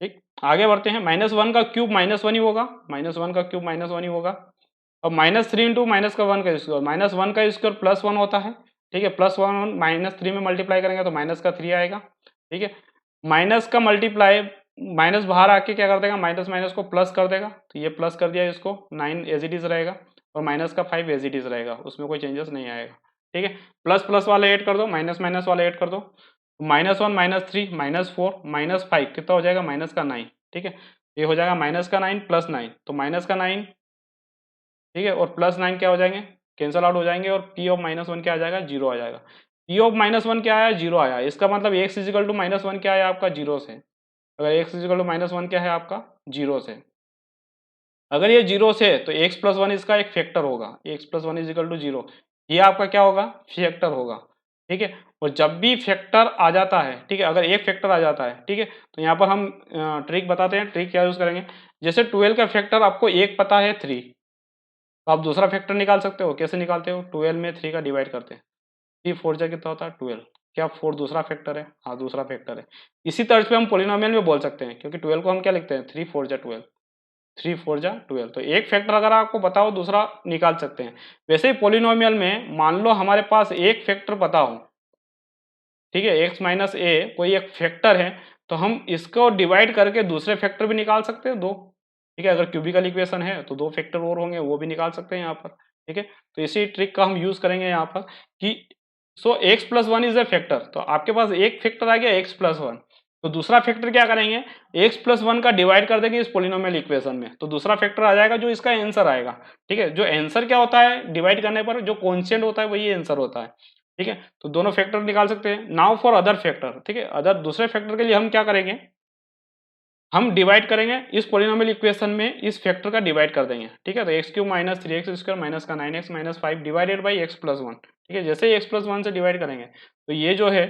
ठीक, आगे बढ़ते हैं, माइनस 1 का क्यूब माइनस 1 ही होगा, माइनस 1 का क्यूब माइनस 1 ही होगा। अब माइनस 3 इंटू माइनस का 1 का स्क्वायर, माइनस 1 का स्क्वायर प्लस 1 होता है। ठीक है, प्लस 1 माइनस 3 में मल्टीप्लाई करेंगे तो माइनस का 3 आएगा। ठीक है, माइनस का मल्टीप्लाई, माइनस बाहर आके क्या कर देगा, माइनस माइनस को प्लस कर देगा, तो ये प्लस कर दिया, इसको 9 एज इट इज रहेगा और माइनस का 5 एज इट इज रहेगा, उसमें कोई चेंजेस नहीं आएगा। ठीक है, प्लस प्लस वाले ऐड कर दो, माइनस माइनस वाले ऐड कर दो, माइनस 1 माइनस 3 माइनस 4 माइनस 5 कितना हो जाएगा, माइनस का 9। ठीक है, ये हो जाएगा माइनस का 9 प्लस 9, तो माइनस का 9। ठीक है, और प्लस 9 क्या हो जाएंगे, कैंसल आउट हो जाएंगे और पी ऑफ माइनस 1 क्या आ जाएगा, जीरो आ जाएगा। पी ऑफ माइनस 1 क्या आया, जीरो आया, इसका मतलब एक्स इजिकल टू माइनस 1 क्या आया आपका, जीरो से। अगर एक्स इजिकल टू माइनस 1 क्या है आपका, जीरो से। अगर ये 0 से है तो x प्लस वन इसका एक फैक्टर होगा, x plus one is equal to 0, ये आपका क्या होगा, फैक्टर होगा, ठीक है। और जब भी फैक्टर आ जाता है, ठीक है, अगर एक फैक्टर आ जाता है, ठीक है, तो यहाँ पर हम ट्रिक बताते हैं, ट्रिक क्या यूज करेंगे। जैसे 12 का फैक्टर आपको एक पता है 3, तो आप दूसरा फैक्टर निकाल सकते हो, कैसे निकालते हो, 12 में 3 का डिवाइड करते हैं, 3 4 जा कितना होता है 12, क्या 4 दूसरा फैक्टर है, हाँ दूसरा फैक्टर है। इसी तर्ज पे हम पोलिनोमियल में बोल सकते हैं, क्योंकि 12 को हम क्या लिखते हैं, 3 4 जा 12, 3 4 जा 12, तो एक फैक्टर अगर आपको पता हो दूसरा निकाल सकते हैं। वैसे ही पोलिनोमियल में मान लो हमारे पास एक फैक्टर पता हो, ठीक है, x माइनस ए कोई एक फैक्टर है, तो हम इसको डिवाइड करके दूसरे फैक्टर भी निकाल सकते हैं दो, ठीक है। अगर क्यूबिकल इक्वेशन है तो दो फैक्टर और होंगे, वो भी निकाल सकते हैं यहाँ पर, ठीक है। तो इसी ट्रिक का हम यूज करेंगे यहाँ पर कि सो x plus one is a factor, तो आपके पास एक फैक्टर आ गया x प्लस वन, तो दूसरा फैक्टर क्या करेंगे, x प्लस वन का डिवाइड कर देंगे इस पोलिनोमियल इक्वेशन में, तो दूसरा फैक्टर आ जाएगा जो इसका आंसर आएगा, ठीक है। जो आंसर क्या होता है डिवाइड करने पर, जो कॉन्स्टेंट होता है वही आंसर होता है, ठीक है। तो दोनों फैक्टर निकाल सकते हैं। नाउ फॉर अदर फैक्टर, ठीक है, अदर दूसरे फैक्टर के लिए हम क्या करेंगे, हम डिवाइड करेंगे इस पोलिनोमियल इक्वेशन में इस फैक्टर का डिवाइड कर देंगे, ठीक है। तो x cube minus 3x square minus का 9x minus 5 divided by x plus one, ठीक है। जैसे ही एक्स प्लस वन से डिवाइड करेंगे तो ये जो है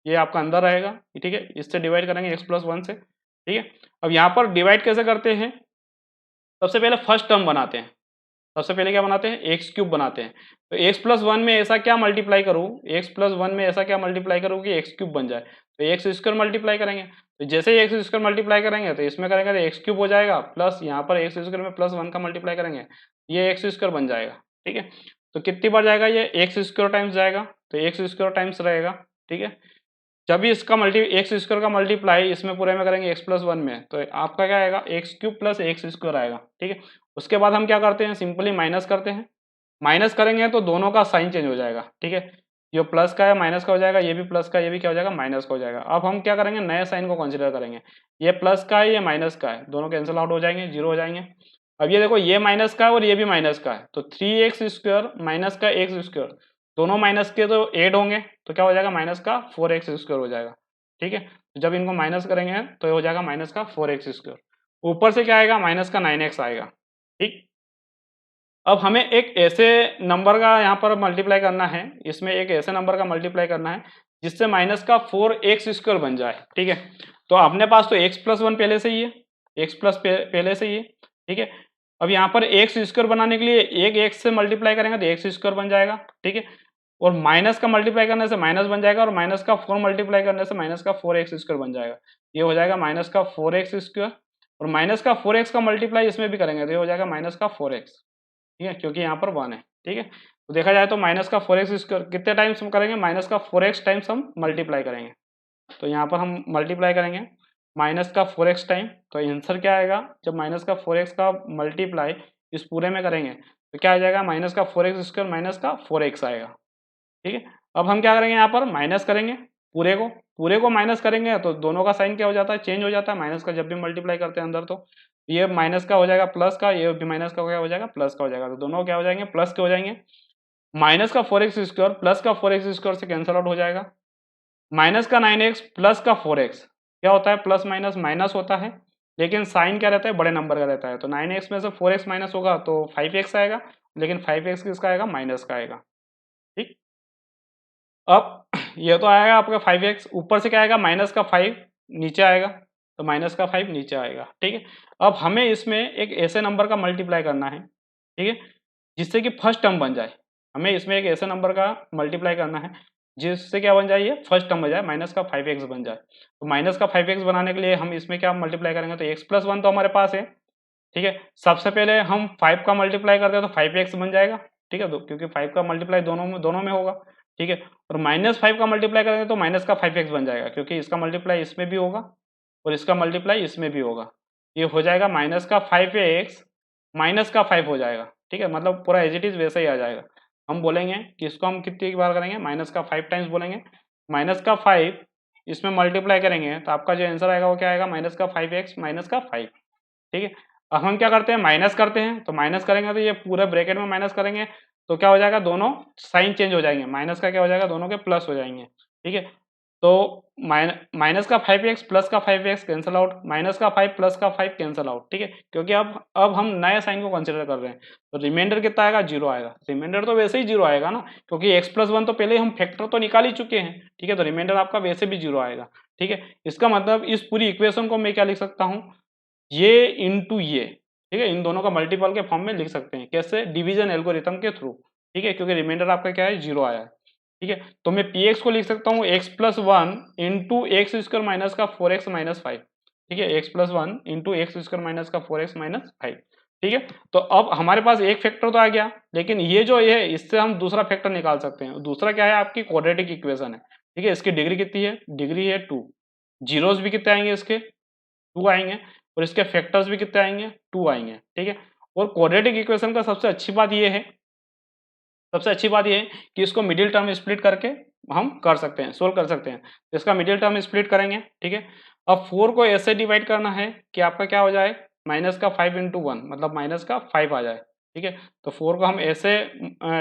ये आपका अंदर रहेगा, ठीक है, इससे डिवाइड करेंगे एक्स प्लस वन से, ठीक है। अब यहाँ पर डिवाइड कैसे करते हैं, सबसे पहले फर्स्ट टर्म बनाते हैं, सबसे पहले क्या बनाते हैं, एक्स क्यूब बनाते हैं। तो एक्स प्लस वन में ऐसा क्या मल्टीप्लाई करूँ, एक्स प्लस वन में ऐसा क्या मल्टीप्लाई करूँ कि एक्स क्यूब बन जाए, तो एक्स स्क्वायर मल्टीप्लाई करेंगे, तो जैसे ही एक्स स्क्वायर मल्टीप्लाई करेंगे तो इसमें करेंगे तो एक्स क्यूब हो जाएगा, प्लस यहाँ पर एक्स स्क्वायर में प्लस वन का मल्टीप्लाई करेंगे, ये एक्स स्क्वायर बन जाएगा, ठीक है। तो कितनी बार जाएगा, ये एक्स स्क्वायर टाइम्स जाएगा, तो एक्स स्क्वायर टाइम्स रहेगा, ठीक है। जब भी इसका एक्स स्क्वायर का मल्टीप्लाई इसमें पूरे में करेंगे एक्स प्लस वन में, तो आपका क्या आएगा, x cube plus x square आएगा, ठीक है। उसके बाद हम क्या करते हैं, सिंपली माइनस करते हैं, माइनस करेंगे तो दोनों का साइन चेंज हो जाएगा, ठीक है। जो प्लस का है माइनस का हो जाएगा, ये भी प्लस का, ये भी क्या हो जाएगा, माइनस का हो जाएगा। अब हम क्या करेंगे, नए साइन को कंसिडर करेंगे, ये प्लस का है ये माइनस का है, दोनों कैंसिल आउट हो जाएंगे, जीरो हो जाएंगे। अब ये देखो ये माइनस का है और ये भी माइनस का है, तो 3x स्क्वायर माइनस का एक्स स्क्वायर, दोनों माइनस के तो ऐड होंगे, तो क्या हो जाएगा, माइनस का 4x स्क्वायर हो जाएगा, ठीक है। तो जब इनको माइनस करेंगे तो ये हो जाएगा माइनस का 4x स्क्वायर, ऊपर से क्या आएगा, माइनस का 9x आएगा, ठीक। अब हमें एक ऐसे नंबर का यहाँ पर मल्टीप्लाई करना है, इसमें एक ऐसे नंबर का मल्टीप्लाई करना है जिससे माइनस का 4x स्क्वायर बन जाए, ठीक है। तो अपने पास तो x प्लस वन पहले से ही है, x प्लस पहले से ही है, ठीक है। अब यहाँ पर एक्स स्क्वायर बनाने के लिए एक एक्स से मल्टीप्लाई करेंगे तो एक्स स्क्वायर बन जाएगा, ठीक है। और माइनस का मल्टीप्लाई करने से माइनस बन जाएगा, और माइनस का 4 मल्टीप्लाई करने से माइनस का 4x स्क्वायर बन जाएगा, ये हो जाएगा माइनस का 4x स्क्वायर। और माइनस का 4x का मल्टीप्लाई इसमें भी करेंगे तो ये हो जाएगा माइनस का 4x, ठीक है, क्योंकि यहाँ पर 1 है, ठीक है। तो देखा जाए तो माइनस का 4x स्क्वायर कितने टाइम्स हम करेंगे, माइनस का 4x टाइम्स हम मल्टीप्लाई करेंगे, तो यहाँ पर हम मल्टीप्लाई करेंगे माइनस का 4x टाइम, तो आंसर क्या आएगा, जब माइनस का 4x का मल्टीप्लाई इस पूरे में करेंगे तो क्या आ जाएगा, माइनस का 4x स्क्वायर माइनस का 4x आएगा, ठीक है। अब हम क्या करेंगे, यहाँ पर माइनस करेंगे पूरे को माइनस करेंगे तो दोनों का साइन क्या हो जाता है, चेंज हो जाता है, माइनस का जब भी मल्टीप्लाई करते हैं अंदर तो ये माइनस का हो जाएगा प्लस का, ये भी माइनस का क्या हो जाएगा, प्लस का हो जाएगा, तो दोनों क्या हो जाएंगे, प्लस के हो जाएंगे। माइनस का 4x स्क्वायर प्लस का 4x स्क्वायर से कैंसल आउट हो जाएगा, माइनस का 9x प्लस का 4x क्या होता है, प्लस माइनस माइनस होता है, लेकिन साइन क्या रहता है, बड़े नंबर का रहता है, तो 9x में से 4x माइनस होगा तो 5x आएगा, लेकिन 5x किसका आएगा, माइनस का आएगा, ठीक। अब ये तो आएगा आपका 5x, ऊपर से क्या आएगा, माइनस का 5 नीचे आएगा, तो माइनस का 5 नीचे आएगा, ठीक है। अब हमें इसमें एक ऐसे नंबर का मल्टीप्लाई करना है, ठीक है, जिससे कि फर्स्ट टर्म बन जाए, हमें इसमें एक ऐसे नंबर का मल्टीप्लाई करना है जिससे क्या बन जाए, ये फर्स्ट टर्म बन जाए, माइनस का 5x बन जाए। तो माइनस का 5x बनाने के लिए हम इसमें क्या मल्टीप्लाई करेंगे, तो x प्लस वन तो हमारे पास है, ठीक है। सबसे पहले हम 5 का मल्टीप्लाई करते हैं तो 5x बन जाएगा, ठीक है, क्योंकि 5 का मल्टीप्लाई दोनों में होगा, ठीक है। और माइनस 5 का मल्टीप्लाई करेंगे तो माइनस का 5x बन जाएगा, क्योंकि इसका मल्टीप्लाई इसमें भी होगा और इसका मल्टीप्लाई इसमें भी होगा, ये हो जाएगा माइनस का 5x माइनस का 5 हो जाएगा, ठीक है, मतलब पूरा एज इट इज वैसे ही आ जाएगा। हम बोलेंगे कि इसको हम कितनी बार करेंगे, माइनस का 5 टाइम्स बोलेंगे, माइनस का 5 इसमें मल्टीप्लाई करेंगे तो आपका जो आंसर आएगा वो क्या आएगा, माइनस का 5x माइनस का 5, ठीक है। अब हम क्या करते हैं, माइनस करते हैं, तो माइनस करेंगे तो ये पूरे ब्रैकेट में माइनस करेंगे तो क्या हो जाएगा, दोनों साइन चेंज हो जाएंगे, माइनस का क्या हो जाएगा, दोनों के प्लस हो जाएंगे, ठीक है। तो माइनस का 5x प्लस का 5x कैंसिल आउट, माइनस का 5 प्लस का 5 कैंसिल आउट, ठीक है, क्योंकि अब हम नए साइन को कंसिडर कर रहे हैं। तो रिमाइंडर कितना आएगा, 0 आएगा। रिमाइंडर तो वैसे ही 0 आएगा ना, क्योंकि x प्लस 1 तो पहले हम फैक्टर तो निकाल ही चुके हैं, ठीक है, तो रिमाइंडर आपका वैसे भी 0 आएगा, ठीक है। इसका मतलब इस पूरी इक्वेशन को मैं क्या लिख सकता हूँ, ये इंटू ये, ठीक है, इन दोनों का मल्टीपल के फॉर्म में लिख सकते हैं। कैसे, डिवीजन एल्गोरिथम के थ्रू, ठीक है, क्योंकि रिमाइंडर आपका क्या है, 0 आया है, ठीक है। तो मैं पी एक्स को लिख सकता हूँ x plus one into x square minus का 4x माइनस 5, ठीक है, x plus one into x square minus का 4x माइनस 5, ठीक है। तो अब हमारे पास एक फैक्टर तो आ गया, लेकिन ये जो ये है इससे हम दूसरा फैक्टर निकाल सकते हैं। दूसरा क्या है, आपकी क्वाड्रेटिक इक्वेशन है, ठीक है। इसकी डिग्री कितनी है, डिग्री है 2, जीरोस भी कितने आएंगे, इसके 2 आएंगे, और इसके फैक्टर्स भी कितने आएंगे, 2 आएंगे, ठीक है। और क्वाड्रेटिक इक्वेशन का सबसे अच्छी बात ये है कि इसको मिडिल टर्म स्प्लिट करके हम कर सकते हैं, सोल्व कर सकते हैं। तो इसका मिडिल टर्म स्प्लिट करेंगे, ठीक है। अब 4 को ऐसे डिवाइड करना है कि आपका क्या हो जाए, माइनस का 5 इंटू 1, मतलब माइनस का 5 आ जाए, ठीक है। तो 4 को हम ऐसे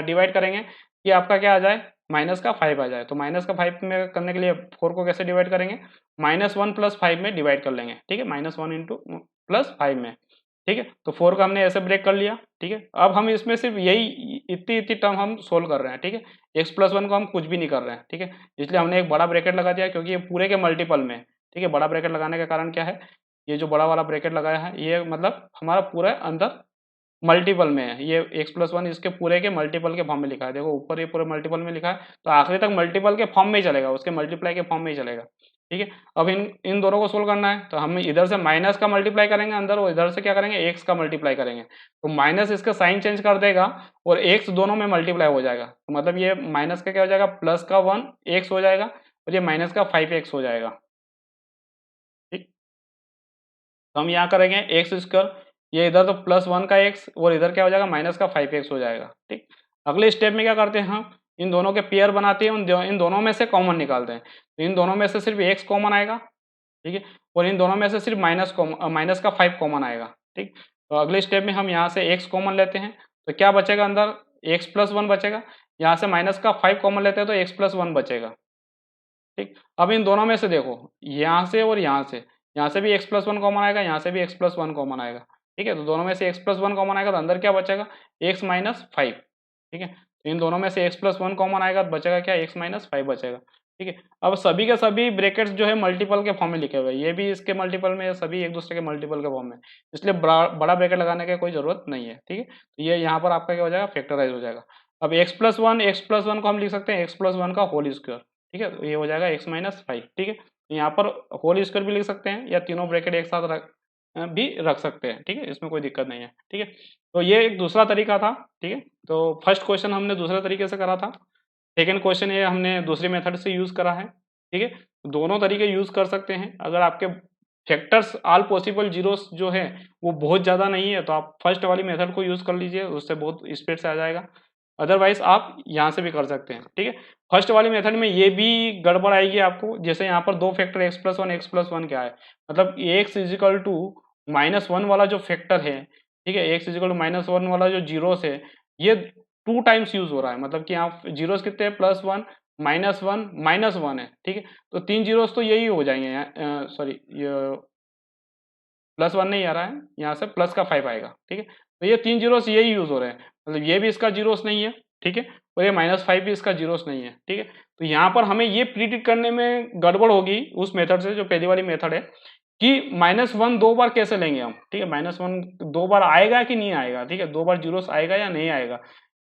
डिवाइड करेंगे कि आपका क्या आ जाए, माइनस का 5 आ जाए। तो माइनस का 5 में करने के लिए 4 को कैसे डिवाइड करेंगे, -1 प्लस 5 में डिवाइड कर लेंगे, ठीक है, -1 इंटू प्लस 5 में, ठीक है। तो 4 का हमने ऐसे ब्रेक कर लिया, ठीक है। अब हम इसमें सिर्फ यही इतनी टर्म हम सोल्व कर रहे हैं, ठीक है। x प्लस 1 को हम कुछ भी नहीं कर रहे हैं, ठीक है, इसलिए हमने एक बड़ा ब्रैकेट लगा दिया, क्योंकि ये पूरे के मल्टीपल में, ठीक है। बड़ा ब्रैकेट लगाने का कारण क्या है, ये जो बड़ा वाला ब्रैकेट लगाया है ये मतलब हमारा पूरा अंदर मल्टीपल में है। ये x प्लस 1 इसके पूरे के मल्टीपल के फॉर्म में लिखा है, देखो ऊपर ये पूरे मल्टीपल में लिखा है, तो आखिरी तक मल्टीपल के फॉर्म में ही चलेगा, उसके मल्टीप्लाई के फॉर्म में ही चलेगा, ठीक है। अब इन इन दोनों को सोल्व करना है, तो हम इधर से माइनस का मल्टीप्लाई करेंगे अंदर, और इधर से क्या करेंगे, एक्स का मल्टीप्लाई करेंगे। तो माइनस इसका साइन चेंज कर देगा और एक्स दोनों में मल्टीप्लाई हो जाएगा, तो मतलब ये माइनस का क्या हो जाएगा, प्लस का 1 एक्स हो जाएगा, और ये माइनस का 5x हो जाएगा, ठीक। तो हम यहाँ करेंगे एक्स स्क्वायर, ये इधर तो +1 का x और इधर क्या हो जाएगा, माइनस का 5x हो जाएगा, ठीक। अगले स्टेप में क्या करते हैं, हम इन दोनों के पेयर बनाते हैं, इन दोनों में से कॉमन निकालते हैं। तो इन दोनों में से सिर्फ x कॉमन आएगा, ठीक है, और इन दोनों में से सिर्फ माइनस का 5 कॉमन आएगा, ठीक। तो अगले स्टेप में हम यहाँ से x कॉमन लेते हैं, तो क्या बचेगा अंदर, x प्लस 1 बचेगा। यहाँ से माइनस का 5 कॉमन लेते हैं तो x प्लस 1 बचेगा, ठीक। अब इन दोनों में से देखो, यहाँ से और यहाँ से भी x प्लस 1 कॉमन आएगा, यहाँ से भी x प्लस 1 कॉमन आएगा, ठीक है। तो दोनों में से x प्लस 1 कॉमन आएगा, तो अंदर क्या बचेगा, x माइनस 5, ठीक है। तो इन दोनों में से x प्लस 1 कॉमन आएगा, तो बचेगा क्या, x माइनस 5 बचेगा, ठीक है। अब सभी के सभी ब्रैकेट्स जो है मल्टीपल के फॉर्म में लिखे हुए हैं, ये भी इसके मल्टीपल में, सभी एक दूसरे के मल्टीपल के फॉर्म में, इसलिए बड़ा ब्रैकेट लगाने की कोई जरूरत नहीं है, ठीक है। तो ये यहाँ पर आपका क्या हो जाएगा, फैक्टराइज हो जाएगा। अब x प्लस वन को हम लिख सकते हैं x प्लस 1 का होल स्क्वायर, ठीक है, तो ये हो जाएगा x माइनस 5, ठीक है। तो यहाँ पर होल स्क्वायर भी लिख सकते हैं, या तीनों ब्रैकेट एक साथ भी रख सकते हैं, ठीक है, इसमें कोई दिक्कत नहीं है, ठीक है। तो ये एक दूसरा तरीका था, ठीक है। तो फर्स्ट क्वेश्चन हमने दूसरे तरीके से करा था, सेकेंड क्वेश्चन ये हमने दूसरी मेथड से यूज करा है, ठीक है। दोनों तरीके यूज कर सकते हैं। अगर आपके फैक्टर्स ऑल पॉसिबल जीरोस जो है वो बहुत ज़्यादा नहीं है, तो आप फर्स्ट वाली मेथड को यूज कर लीजिए, उससे बहुत स्पीड से आ जाएगा। अदरवाइज आप यहाँ से भी कर सकते हैं, ठीक है। फर्स्ट वाली मेथड में ये भी गड़बड़ आएगी आपको, जैसे यहाँ पर दो फैक्टर x प्लस वन क्या है, मतलब x इजिकल टू -1 वाला जो फैक्टर है, ठीक है, x इजिकल टू -1 वाला जो जीरोस है, ये 2 टाइम्स यूज हो रहा है, मतलब कि यहाँ जीरोस कितने हैं, +1 -1 -1 है, ठीक है। तो 3 जीरोस तो यही हो जाएंगे यहाँ, सॉरी +1 नहीं आ रहा है, यहाँ से प्लस का 5 आएगा, ठीक है। तो ये 3 जीरोस यही यूज हो रहे हैं, मतलब ये भी इसका जीरोस नहीं है, ठीक है, और ये -5 भी इसका जीरोस नहीं है, ठीक है। तो यहाँ पर हमें ये प्रीडिक्ट करने में गड़बड़ होगी उस मेथड से, जो पहली वाली मेथड है, कि -1 2 बार कैसे लेंगे हम, ठीक है, -1 2 बार आएगा कि नहीं आएगा, ठीक है, 2 बार जीरोस आएगा या नहीं आएगा,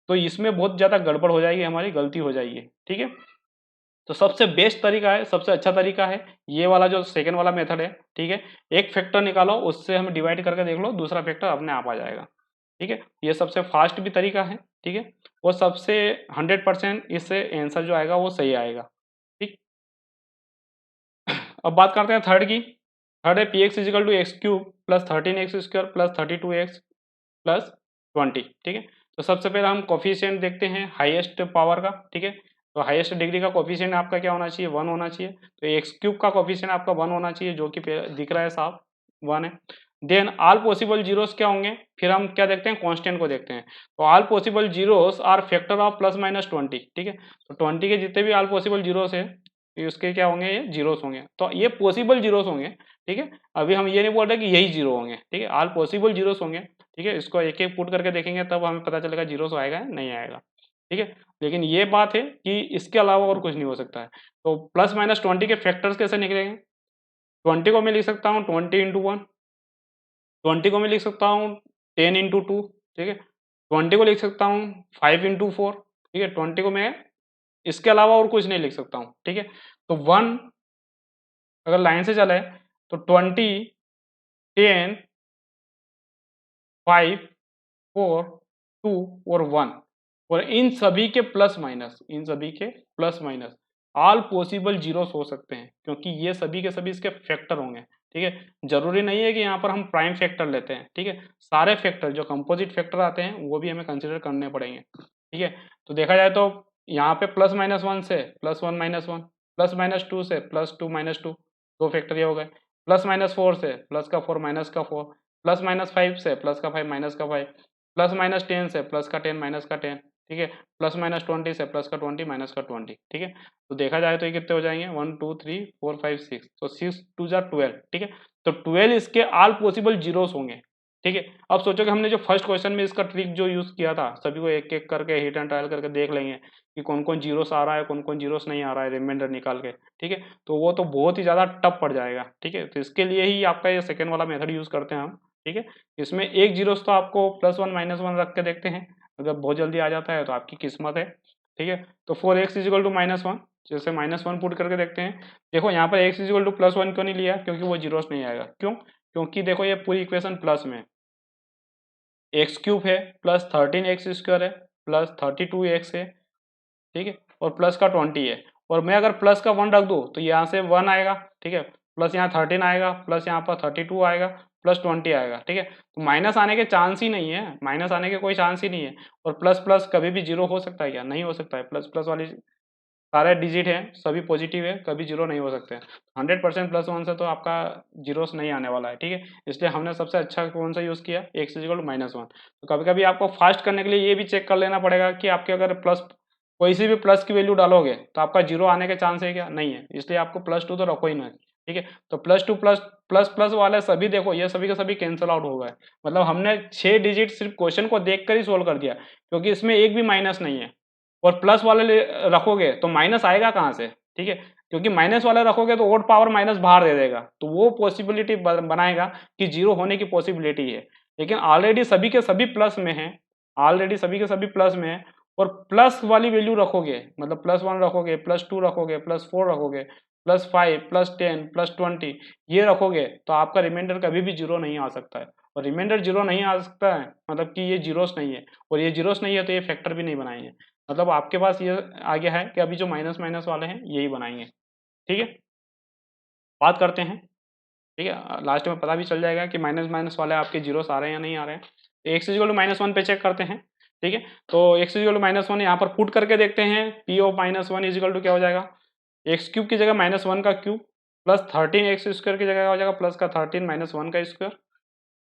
तो इसमें बहुत ज्यादा गड़बड़ हो जाएगी, हमारी गलती हो जाएगी, ठीक है। तो सबसे बेस्ट तरीका है, सबसे अच्छा तरीका है ये वाला जो सेकेंड वाला मेथड है, ठीक है। एक फैक्टर निकालो, उससे हम डिवाइड करके देख लो, दूसरा फैक्टर अपने आप आ जाएगा, ठीक है। ये सबसे फास्ट भी तरीका है, ठीक है, और सबसे 100% इससे आंसर जो आएगा वो सही आएगा, ठीक। अब बात करते हैं थर्ड की। थर्ड है p x is equal to x cube plus 13x square plus 32x plus 20, ठीक है। तो सबसे पहले हम कोफिशिएंट देखते हैं हाईएस्ट पावर का, ठीक है। तो हाईएस्ट डिग्री का कोफिशिएंट आपका क्या होना चाहिए, 1 होना चाहिए। तो एक्स क्यूब का कोफिशिएंट आपका 1 होना चाहिए, जो कि दिख रहा है साफ, 1 है। देन ऑल पॉसिबल जीरोस क्या होंगे, फिर हम क्या देखते हैं, कांस्टेंट को देखते हैं। तो all possible zeros are factor of +-20, ठीक है। तो 20 के जितने भी ऑल पॉसिबल जीरोस है, उसके क्या होंगे, ये जीरोस होंगे, तो ये पॉसिबल जीरोस होंगे, ठीक है। अभी हम ये नहीं बोल रहे कि यही जीरो होंगे, ठीक है, ऑल पॉसिबल जीरोस होंगे, ठीक है। इसको एक एक पुट करके देखेंगे तब हमें पता चलेगा जीरोस आएगा नहीं आएगा, ठीक है। लेकिन ये बात है कि इसके अलावा और कुछ नहीं हो सकता है। तो प्लस माइनस 20 के फैक्टर्स कैसे निकलेंगे? 20 को मैं लिख सकता हूँ 20 इंटू 1, 20 को मैं लिख सकता हूँ 10 इंटू 2, ठीक है, 20 को लिख सकता हूँ 5 इंटू 4, ठीक है, 20 को मैं इसके अलावा और कुछ नहीं लिख सकता हूँ, ठीक है। तो 1 अगर लाइन से चले तो 20, 10, 5, 4, 2 और 1, और इन सभी के प्लस माइनस, इन सभी के plus minus all possible zeros हो सकते हैं, क्योंकि ये सभी के सभी इसके फैक्टर होंगे, ठीक है। जरूरी नहीं है कि यहाँ पर हम प्राइम फैक्टर लेते हैं, ठीक है, सारे फैक्टर जो कंपोजिट फैक्टर आते हैं वो भी हमें कंसिडर करने पड़ेंगे, ठीक है। तो देखा जाए तो यहाँ पे प्लस माइनस 1 से प्लस 1 माइनस 1, प्लस माइनस 2 से प्लस 2 माइनस 2, दो फैक्टर ये हो गए। प्लस माइनस 4 से प्लस का 4 माइनस का 4, प्लस माइनस 5 से प्लस का 5 माइनस का 5, प्लस माइनस 10 से प्लस का 10 माइनस का 10, ठीक है, प्लस माइनस 20 से प्लस का 20 माइनस का 20, ठीक है। तो देखा जाए तो ये कितने हो जाएंगे 1 2 3 4 5 6, तो 6 2 जा 12, ठीक है। तो 12 इसके ऑल पॉसिबल जीरोस होंगे, ठीक है। अब सोचो कि हमने जो फर्स्ट क्वेश्चन में इसका ट्रिक जो यूज किया था, सभी को एक एक करके हिट एंड ट्रायल करके देख लेंगे कि कौन कौन जीरोस आ रहा है, कौन कौन जीरोस नहीं आ रहा है, रिमाइंडर निकाल के, ठीक है। तो वो तो बहुत ही ज्यादा टफ पड़ जाएगा, ठीक है। तो इसके लिए ही आपका ये सेकेंड वाला मेथड यूज करते हैं हम, ठीक है। इसमें एक जीरोस तो आपको प्लस 1 माइनस 1 रख के देखते हैं, अगर बहुत जल्दी आ जाता है तो आपकी किस्मत है, ठीक है। तो 4x इजिकल टू माइनस 1, जैसे माइनस 1 पुट करके देखते हैं। देखो यहाँ पर x इजिकल टू प्लस 1 क्यों नहीं लिया, क्योंकि वो जीरोस नहीं आएगा। क्यों? क्योंकि देखो ये पूरी इक्वेशन प्लस में एक्स क्यूब है, प्लस 13x स्क्वायर है, प्लस 32x है, ठीक है, और प्लस का 20 है, और मैं अगर प्लस का 1 रख दूँ तो यहाँ से 1 आएगा, ठीक है, प्लस यहाँ 13 आएगा, प्लस यहाँ पर 32 आएगा, प्लस 20 आएगा, ठीक है। तो माइनस आने के चांस ही नहीं है, माइनस आने के कोई चांस ही नहीं है। और प्लस प्लस कभी भी जीरो हो सकता है क्या? नहीं हो सकता है। प्लस प्लस वाली सारे डिजिट हैं सभी पॉजिटिव है, कभी जीरो नहीं हो सकते। 100% प्लस 1 से तो आपका जीरोस नहीं आने वाला है, ठीक है। इसलिए हमने सबसे अच्छा कौन सा यूज़ किया, एक्स इजिकल टू माइनस 1। तो कभी कभी आपको फास्ट करने के लिए ये भी चेक कर लेना पड़ेगा कि आपके अगर प्लस कोई सी भी प्लस की वैल्यू डालोगे तो आपका जीरो आने के चांस है क्या? नहीं है। इसलिए आपको +2 तो रखो ही ना, ठीक है। तो +2 प्लस प्लस प्लस वाले सभी देखो ये सभी के सभी कैंसिल आउट हो गए। मतलब हमने 6 डिजिट सिर्फ क्वेश्चन को देख कर ही सोल्व कर दिया, क्योंकि इसमें एक भी माइनस नहीं है। और प्लस वाले रखोगे तो माइनस आएगा कहाँ से, ठीक है, क्योंकि माइनस वाला रखोगे तो ओड पावर माइनस बाहर दे देगा, तो वो पॉसिबिलिटी बनाएगा कि जीरो होने की पॉसिबिलिटी है। लेकिन ऑलरेडी सभी के सभी प्लस में है, ऑलरेडी सभी के सभी प्लस में है, और प्लस वाली वैल्यू रखोगे, मतलब +1 रखोगे, +2 रखोगे, +4 रखोगे, +5, +10, +20 ये रखोगे तो आपका रिमाइंडर कभी भी जीरो नहीं आ सकता है। और रिमाइंडर जीरो नहीं आ सकता है मतलब कि ये जीरोस नहीं है, और ये जीरोस नहीं है तो ये फैक्टर भी नहीं बनाएंगे। मतलब आपके पास ये आ गया है कि अभी जो माइनस माइनस वाले हैं यही बनाएंगे, ठीक है। बात करते हैं, ठीक है, लास्ट में पता भी चल जाएगा कि माइनस माइनस वाले आपके जीरोस आ रहे हैं या नहीं आ रहे हैं। तो एक्स इजिकल टू -1 पे चेक करते हैं, ठीक है। तो एक्स इजिकल टू -1 यहाँ पर पुट करके देखते हैं, पी ऑफ -1 इजिकल टू क्या हो जाएगा, एक्स क्यूब की जगह -1 का क्यूब, प्लस 13x स्क्वायर की जगह हो जाएगा प्लस का 13 -1 का स्क्वायर,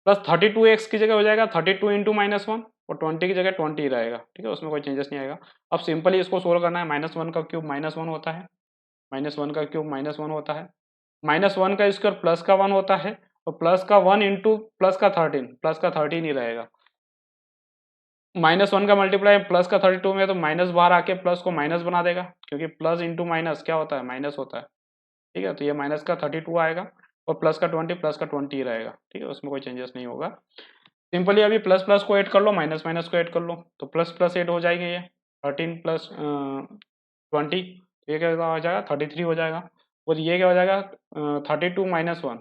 प्लस 32x की जगह हो जाएगा 32 इंटू -1, और 20 की जगह 20 ही रहेगा, ठीक है, उसमें कोई चेंजेस नहीं आएगा। अब सिंपली इसको सोल्व करना है। -1 का क्यूब -1 होता है, -1 का क्यूब -1 होता है, -1 का स्क्वायर प्लस का 1 होता है, और प्लस का 1 इंटू प्लस का 13 ही रहेगा। -1 का मल्टीप्लाई प्लस का 32 में तो माइनस बाहर आके प्लस को माइनस बना देगा, क्योंकि प्लस इंटू माइनस क्या होता है, माइनस होता है, ठीक है। तो ये माइनस का 32 आएगा, और प्लस का 20 ही रहेगा, ठीक है, उसमें कोई चेंजेस नहीं होगा। सिंपली अभी प्लस प्लस को ऐड कर लो, माइनस माइनस को ऐड कर लो, तो प्लस प्लस ऐड हो जाएंगे, ये 13 प्लस 20, ये क्या हो जाएगा 33 हो जाएगा, और ये क्या हो जाएगा 32 -1,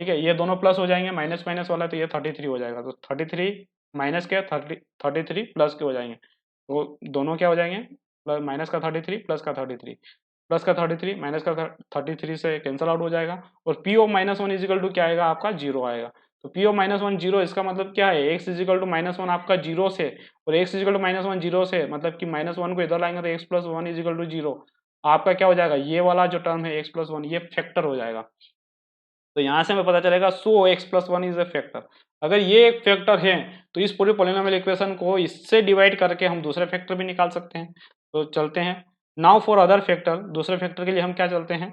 ठीक है, ये दोनों प्लस हो जाएंगे, माइनस माइनस वाला तो ये 33 हो जाएगा, तो 33 माइनस के 33 प्लस के हो जाएंगे, तो दोनों क्या हो जाएंगे, प्लस माइनस का 33 प्लस का 33, प्लस का 33 माइनस का 33 से कैंसिल आउट हो जाएगा, और पी ऑफ -1 इजिकल टू क्या आएगा आपका, जीरो आएगा। तो पी ऑफ -1 जीरो, इसका मतलब क्या है, एक्स इजिकल टू -1 आपका जीरो से, और एक्स इजिकल टू -1 जीरो से, मतलब कि -1 को इधर लाएंगे तो x plus 1 is equal to zero, आपका क्या हो जाएगा, ये वाला जो टर्म है एक्स प्लस 1 ये फैक्टर हो जाएगा। तो यहाँ से हमें पता चलेगा so x plus 1 is a factor. अगर ये एक फैक्टर है तो इस पूरे पॉलिनोमियल इक्वेशन को इससे डिवाइड करके हम दूसरे फैक्टर भी निकाल सकते हैं। तो चलते हैं, नाउ फॉर अदर फैक्टर, दूसरे फैक्टर के लिए हम क्या चलते हैं,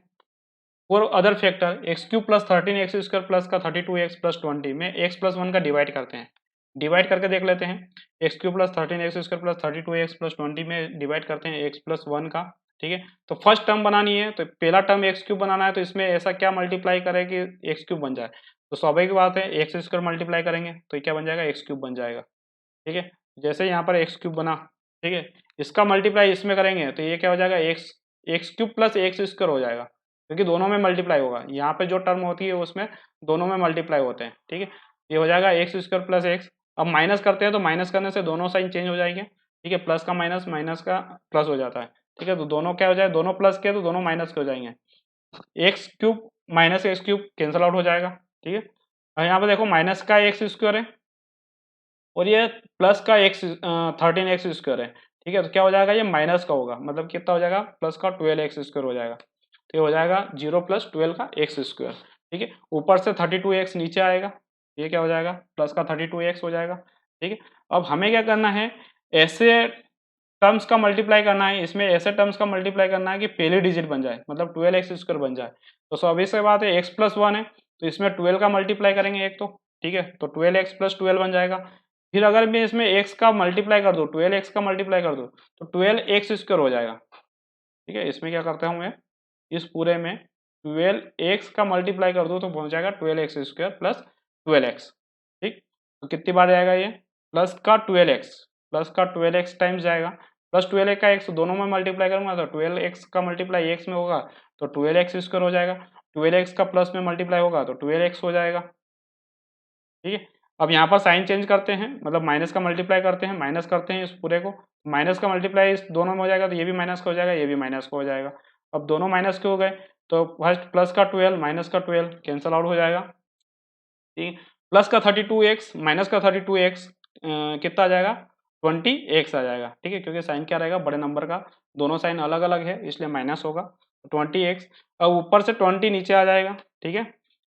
for other factor x cube plus 13x square plus का 32x प्लस 20 में x प्लस 1 का डिवाइड करते हैं, डिवाइड करके देख लेते हैं। X cube plus 13x square plus 32x plus 20 में डिवाइड करते हैं x प्लस 1 का, ठीक है। तो फर्स्ट टर्म बनानी है, तो पहला टर्म एक्स क्यूब बनाना है, तो इसमें ऐसा क्या मल्टीप्लाई करे कि एक्स क्यूब बन जाए, तो स्वाभाविक बात है एक्स स्क्वायर मल्टीप्लाई करेंगे तो क्या बन जाएगा, एक्स क्यूब बन जाएगा, ठीक है। जैसे यहाँ पर एक्स क्यूब बना, ठीक है, इसका मल्टीप्लाई इसमें करेंगे तो ये क्या हो जाएगा, x x cube plus x square हो जाएगा, क्योंकि दोनों में मल्टीप्लाई होगा, यहाँ पे जो टर्म होती है उसमें दोनों में मल्टीप्लाई होते हैं, ठीक है। ये हो जाएगा एक्स स्क्वायर प्लस एक्स। अब माइनस करते हैं तो माइनस करने से दोनों साइन चेंज हो जाएंगे, ठीक है, प्लस का माइनस, माइनस का प्लस हो जाता है, ठीक है। तो दोनों क्या हो जाए, दोनों प्लस के तो दोनों माइनस के हो जाएंगे, x cube minus x cube cancel out हो जाएगा, ठीक है। और यहाँ पे देखो माइनस का एक्स स्क्वायर है और ये प्लस का एक्स 13x स्क्वायर है, ठीक है। तो क्या हो जाएगा, ये माइनस का होगा, मतलब कितना हो जाएगा, प्लस का 12x स्क्वायर हो जाएगा, तो ये हो जाएगा 0 प्लस 12 का एक्स स्क्वायर, ठीक है। ऊपर से 32x नीचे आएगा, ये क्या हो जाएगा, प्लस का 32x हो जाएगा, ठीक है। अब हमें क्या करना है, ऐसे टर्म्स का मल्टीप्लाई करना है, इसमें ऐसे टर्म्स का मल्टीप्लाई करना है कि पहली डिजिट बन जाए, मतलब 12x स्क्वायर बन जाए। तो स्वाभाविक सी बात है x प्लस 1 है, तो इसमें 12 का मल्टीप्लाई करेंगे एक, तो ठीक है, तो 12x प्लस 12 बन जाएगा। फिर अगर मैं इसमें x का मल्टीप्लाई कर दूं, 12x का मल्टीप्लाई कर दूं तो 12x स्क्वायर हो जाएगा, ठीक है। इसमें क्या करता हूं मैं, इस पूरे में 12x का मल्टीप्लाई कर दूं तो पहुंच जाएगा 12x स्क्वायर प्लस 12x, ठीक। तो कितनी बार जाएगा ये, प्लस का 12x, प्लस का 12x टाइम्स जाएगा, प्लस 12 का x दोनों में मल्टीप्लाई करूंगा तो 12x का मल्टीप्लाई x में होगा तो 12x स्क्वायर हो जाएगा, 12x का प्लस में मल्टीप्लाई होगा तो 12x हो जाएगा, ठीक है। अब यहाँ पर साइन चेंज करते हैं, मतलब माइनस का मल्टीप्लाई करते हैं, माइनस करते हैं इस पूरे को, माइनस का मल्टीप्लाई इस दोनों में हो जाएगा तो ये भी माइनस का हो जाएगा, ये भी माइनस का हो जाएगा। अब दोनों माइनस के हो गए तो फर्स्ट प्लस का 12 माइनस का 12 कैंसल आउट हो जाएगा, ठीक। प्लस का 32x माइनस का 32x कितना आ जाएगा, 20x आ जाएगा, ठीक है, क्योंकि साइन क्या रहेगा, बड़े नंबर का, दोनों साइन अलग अलग है इसलिए माइनस होगा 20x। अब ऊपर से 20 नीचे आ जाएगा, ठीक है।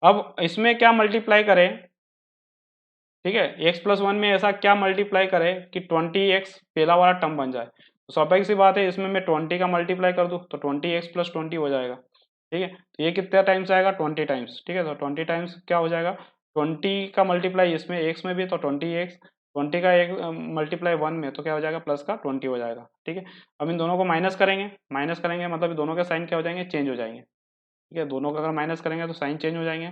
अब इसमें क्या मल्टीप्लाई करें, ठीक है, x प्लस 1 में ऐसा क्या मल्टीप्लाई करे कि 20x पहला वाला टर्म बन जाए, तो स्वाभाविक सी बात है इसमें मैं 20 का मल्टीप्लाई कर दूं तो 20x प्लस 20 हो जाएगा, ठीक है। तो ये कितने टाइम्स आएगा, 20 टाइम्स, ठीक है। तो 20 टाइम्स क्या हो जाएगा, 20 का मल्टीप्लाई इसमें x में भी तो 20x, 20 का एक मल्टीप्लाई 1 में तो क्या हो जाएगा, प्लस का 20 हो जाएगा, ठीक है। अब इन दोनों को माइनस करेंगे, माइनस करेंगे मतलब दोनों के साइन क्या हो जाएंगे, चेंज हो जाएंगे, ठीक है। दोनों का अगर माइनस करेंगे तो साइन चेंज हो जाएंगे,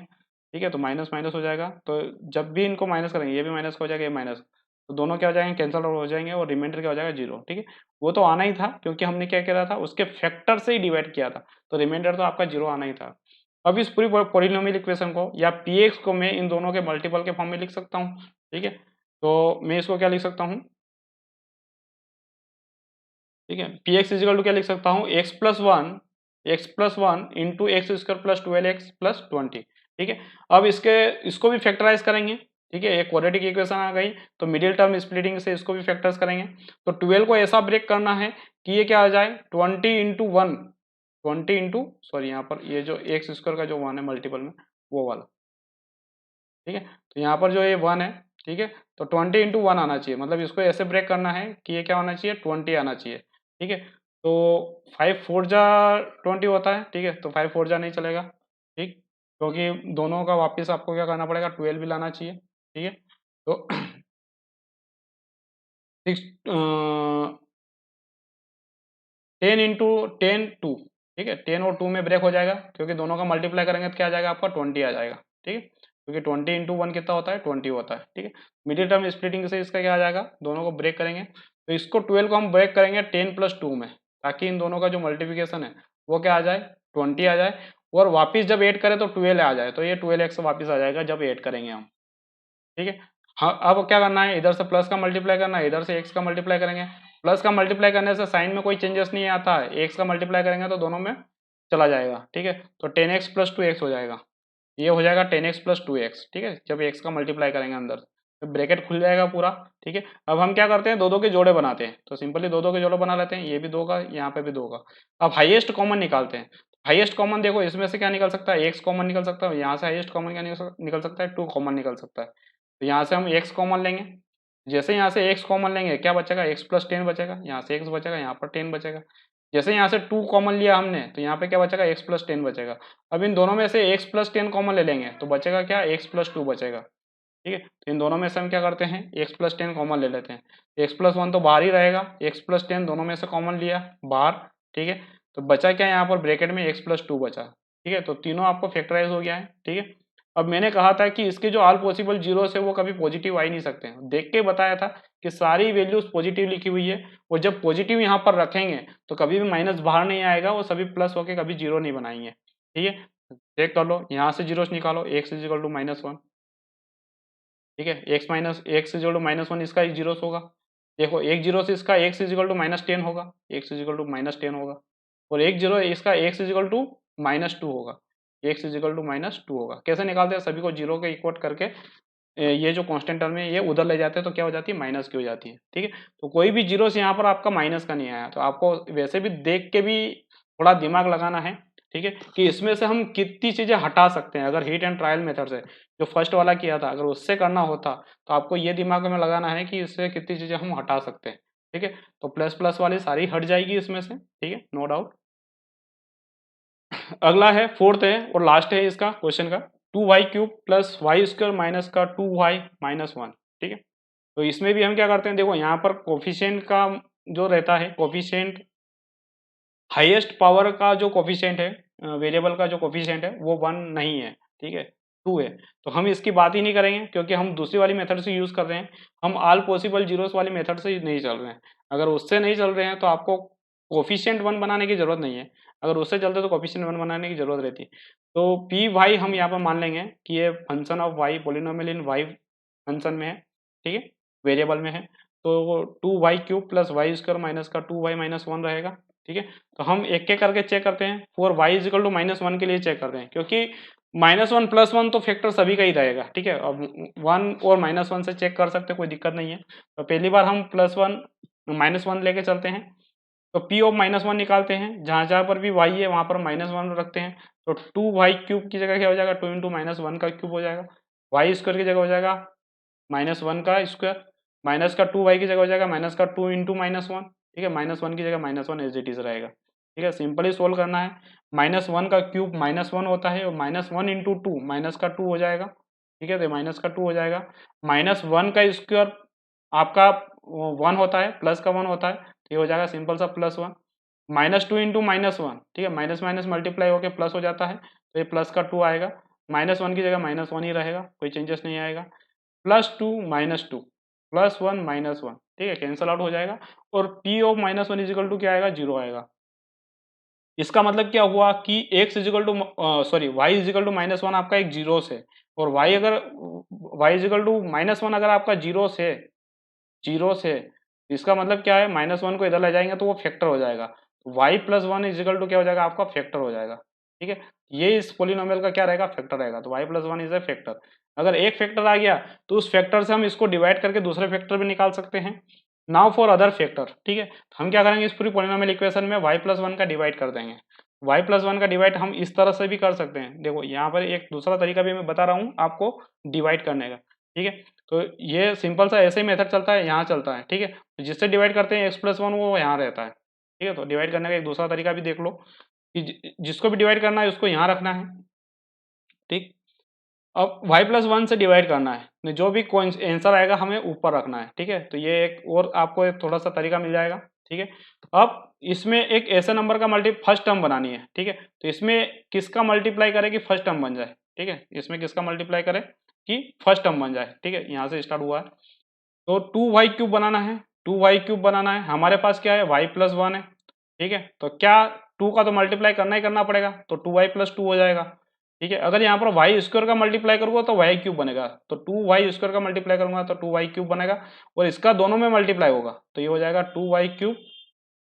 ठीक है। तो माइनस माइनस हो जाएगा, तो जब भी इनको माइनस करेंगे ये भी माइनस हो जाएगा, ये माइनस, तो दोनों क्या हो जाएंगे, कैंसल हो जाएंगे और रिमाइंडर क्या हो जाएगा, जीरो, ठीक है। वो तो आना ही था क्योंकि हमने क्या किया था, उसके फैक्टर से ही डिवाइड किया था, तो रिमाइंडर तो आपका जीरो आना ही था। अब इस पूरी पॉलिनोमियल इक्वेशन को या px को मैं इन दोनों के मल्टीपल के फॉर्म में लिख सकता हूँ, ठीक है। तो मैं इसको क्या लिख सकता हूँ, ठीक है, px इजिकल टू क्या लिख सकता हूँ, x plus one into x square plus 12x plus 20, ठीक है। अब इसको भी फैक्टराइज करेंगे, ठीक है, एक क्वाड्रेटिक इक्वेशन आ गई तो मिडिल टर्म स्प्लिटिंग से इसको भी फैक्टर्स करेंगे, तो 12 को ऐसा ब्रेक करना है कि ये क्या आ जाए, 20 इंटू 1, 20 इंटू सॉरी यहाँ पर ये जो एक्स स्क्वायर का जो 1 है मल्टीपल में वो वाला, ठीक है। तो यहाँ पर जो ये 1 है, ठीक है, तो 20 इंटू 1 आना चाहिए, मतलब इसको ऐसे ब्रेक करना है कि ये क्या होना चाहिए, 20 आना चाहिए, ठीक है। तो 5 4 जा 20 होता है, ठीक है, तो 5 4 जा नहीं चलेगा, ठीक, क्योंकि दोनों का वापस आपको क्या करना पड़ेगा, 12 भी लाना चाहिए, ठीक है। तो 6 10 इंटू 10 2, ठीक है, 10 और 2 में ब्रेक हो जाएगा क्योंकि दोनों का मल्टीप्लाई करेंगे तो क्या आ जाएगा आपका 20 आ जाएगा, ठीक है, क्योंकि 20 इंटू 1 कितना होता है, 20 होता है, ठीक है। मिडिल टर्म स्प्लिटिंग से इसका क्या आ जाएगा, दोनों को ब्रेक करेंगे, तो इसको 12 को हम ब्रेक करेंगे 10 + 2 में, ताकि इन दोनों का जो मल्टीप्लिकेशन है वो क्या आ जाए, 20 आ जाए, और वापिस जब ऐड करें तो 12 आ जाए, तो ये 12x वापिस आ जाएगा जब ऐड करेंगे हम, ठीक है। हाँ, अब क्या करना है, इधर से प्लस का मल्टीप्लाई करना है, इधर से एक्स का मल्टीप्लाई करेंगे, प्लस का मल्टीप्लाई करने से साइन में कोई चेंजेस नहीं आता है, एक्स का मल्टीप्लाई करेंगे तो दोनों में चला जाएगा, ठीक है। तो 10x प्लस 2x हो जाएगा, ये हो जाएगा 10x प्लस 2x, ठीक है, जब एक्स का मल्टीप्लाई करेंगे अंदर तो ब्रैकेट खुल जाएगा पूरा, ठीक है। अब हम क्या करते हैं, दो दो के जोड़े बनाते हैं, तो सिंपली दो दो के जोड़े बना लेते हैं, ये भी 2 का, यहाँ पे भी 2 का। अब हाईएस्ट कॉमन निकालते हैं, हाईएस्ट कॉमन देखो इसमें से क्या निकल सकता है, एक्स कॉमन निकल सकता है, यहाँ से हाईएस्ट कॉमन क्या निकल सकता है, 2 कॉमन निकल सकता है, तो यहाँ से हम एक्स कॉमन लेंगे, जैसे यहाँ से एक्स कॉमन लेंगे क्या बचेगा, x + 10 बचेगा, यहाँ से x बचेगा, यहाँ पर 10 बचेगा, जैसे यहाँ से 2 कॉमन लिया हमने तो यहाँ पे क्या बचेगा, x प्लस 10 बचेगा। अब इन दोनों में से x प्लस 10 कॉमन ले लेंगे तो बचेगा क्या, x प्लस 2 बचेगा। ठीक है, तो इन दोनों में से हम क्या करते हैं, x प्लस 10 कॉमन ले लेते हैं। x प्लस 1 तो बाहर ही रहेगा, x प्लस 10 दोनों में से कॉमन लिया बाहर। ठीक है, तो बचा क्या यहाँ पर ब्रैकेट में x प्लस 2 बचा। ठीक है, तो तीनों आपको फैक्टराइज हो गया है। ठीक है, अब मैंने कहा था कि इसके जो ऑल पॉसिबल जीरोस है वो कभी पॉजिटिव आ ही नहीं सकते हैं, देख के बताया था कि सारी वैल्यूज पॉजिटिव लिखी हुई है, और जब पॉजिटिव यहाँ पर रखेंगे तो कभी भी माइनस बाहर नहीं आएगा, वो सभी प्लस होके कभी जीरो नहीं बनाएंगे। ठीक है, चेक कर लो, यहाँ से जीरोस निकालो, x इज इक्वल टू -1। ठीक है, x इज इक्वल टू -1 इसका एक जीरोस होगा। देखो एक जीरो से इसका x इज इक्वल टू -10 होगा, x इज इक्वल टू -10 होगा, और एक जीरो इसका x इज इक्वल टू -2 होगा, x इज इक्वल टू -2 होगा। कैसे निकालते हैं, सभी को जीरो के इक्वट करके ये जो कांस्टेंट टर्म है ये उधर ले जाते हैं तो क्या हो जाती है, माइनस की हो जाती है। ठीक है, तो कोई भी जीरो से यहाँ पर आपका माइनस का नहीं आया, तो आपको वैसे भी देख के भी थोड़ा दिमाग लगाना है। ठीक है, कि इसमें से हम कितनी चीजें हटा सकते हैं, अगर हिट एंड ट्रायल मेथड से जो फर्स्ट वाला किया था अगर उससे करना होता तो आपको ये दिमाग में लगाना है कि इससे कितनी चीजें हम हटा सकते हैं। ठीक है, तो प्लस प्लस वाली सारी हट जाएगी इसमें से। ठीक है, नो डाउट। अगला है फोर्थ है और लास्ट है इसका क्वेश्चन का, 2y³ plus y square minus का 2y माइनस 1। ठीक है, तो इसमें भी हम क्या करते हैं, देखो यहाँ पर कोफिशिएंट का जो रहता है, कोफिशिएंट हाईएस्ट पावर का जो कोफिशिएंट है वेरिएबल का जो कोफिशिएंट है वो 1 नहीं है। ठीक है, 2 है, तो हम इसकी बात ही नहीं करेंगे क्योंकि हम दूसरी वाली मेथड से यूज कर रहे हैं, हम ऑल पॉसिबल जीरोस वाली मेथड से नहीं चल रहे हैं। अगर उससे नहीं चल रहे हैं तो आपको कोफिशिएंट 1 बनाने की जरूरत नहीं है, अगर उससे चलते तो कोफिशिएंट 1 बनाने की जरूरत रहती है। तो पी वाई हम यहाँ पर मान लेंगे कि ये function of y polynomial in y function में है। ठीक है, वेरिएबल में है, तो 2y³ plus y square minus का 2y माइनस 1 रहेगा। ठीक है, तो हम एक एक करके चेक करते हैं, for y is equal to -1 के लिए चेक करते हैं, क्योंकि -1 प्लस 1 तो फैक्टर सभी का ही रहेगा। ठीक है, अब 1 और -1 से चेक कर सकते हैं, कोई दिक्कत नहीं है। तो पहली बार हम +1 -1 लेके चलते हैं, तो p ऑफ -1 निकालते हैं, जहाँ जहाँ पर भी y है वहाँ पर -1 रखते हैं, तो 2y³ की जगह क्या हो जाएगा, 2 इंटू -1 का क्यूब हो जाएगा, वाई स्क्वायर की जगह हो जाएगा -1 का स्क्वायर, माइनस का 2y की जगह हो जाएगा माइनस का 2 इंटू -1। ठीक है, -1 की जगह -1 एज इट इज रहेगा। ठीक है, सिंपली सोल्व करना है, -1 का क्यूब -1 होता है, और -1 इंटू 2 माइनस का 2 हो जाएगा। ठीक है, तो माइनस का 2 हो जाएगा, -1 का स्क्वायर आपका 1 होता है, प्लस का 1 होता है, तो ये हो जाएगा सिंपल सा +1, -2 इंटू -1। ठीक है, माइनस माइनस मल्टीप्लाई होकर प्लस हो जाता है, तो ये प्लस का 2 आएगा, -1 की जगह -1 ही रहेगा, कोई चेंजेस नहीं आएगा, +2 -2 +1 -1। ठीक है, कैंसल आउट हो जाएगा, और p of -1 is equal to क्या आएगा, 0 आएगा। इसका मतलब क्या हुआ कि x is equal to sorry y is equal to -1 आपका एक जीरो से, और y इज इक्वल टू -1 अगर आपका जीरो से, इसका मतलब क्या है, -1 को इधर ले जाएंगे तो वो फैक्टर हो जाएगा, y plus 1 is equal to क्या हो जाएगा, आपका फैक्टर हो जाएगा। ठीक है, ये इस पोलिनोमियल का क्या रहेगा, फैक्टर रहेगा, तो y plus 1 is a factor. अगर एक फैक्टर आ गया तो उस फैक्टर से हम इसको डिवाइड करके दूसरे फैक्टर भी निकाल सकते हैं। Now for other factor. ठीक है, तो हम क्या करेंगे, इस पूरी पोलिनोमियल इक्वेशन में y प्लस 1 का डिवाइड कर देंगे। y प्लस 1 का डिवाइड हम इस तरह से भी कर सकते हैं, देखो यहाँ पर एक दूसरा तरीका भी मैं बता रहा हूँ आपको डिवाइड करने का। ठीक है, तो ये सिंपल सा ऐसे ही मेथड चलता है, यहाँ चलता है। ठीक है, तो जिससे डिवाइड करते हैं x प्लस 1 वो यहाँ रहता है। ठीक है, तो डिवाइड करने का एक दूसरा तरीका भी देख लो कि जिसको भी डिवाइड करना है उसको यहाँ रखना है। ठीक, अब y प्लस 1 से डिवाइड करना है, जो भी आंसर आएगा हमें ऊपर रखना है। ठीक है, तो ये एक और आपको एक थोड़ा सा तरीका मिल जाएगा। ठीक है, अब इसमें एक ऐसे नंबर का फर्स्ट टर्म बनानी है। ठीक है, तो इसमें किसका मल्टीप्लाई करे कि फर्स्ट टर्म बन जाए। ठीक है, इसमें किसका मल्टीप्लाई करे कि फर्स्ट टर्म बन जाए। ठीक है, यहाँ से स्टार्ट हुआ है, तो 2y³ बनाना है, 2y³ बनाना है, हमारे पास क्या है, y प्लस 1 है। ठीक है, तो क्या 2 का तो मल्टीप्लाई करना ही करना पड़ेगा, तो 2y प्लस 2 हो जाएगा। ठीक है, अगर यहाँ पर वाई स्क्वायर का मल्टीप्लाई करूंगा तो y³ बनेगा, तो 2y² का मल्टीप्लाई करूंगा तो 2y³ बनेगा, और इसका दोनों में मल्टीप्लाई होगा तो ये हो जाएगा 2y³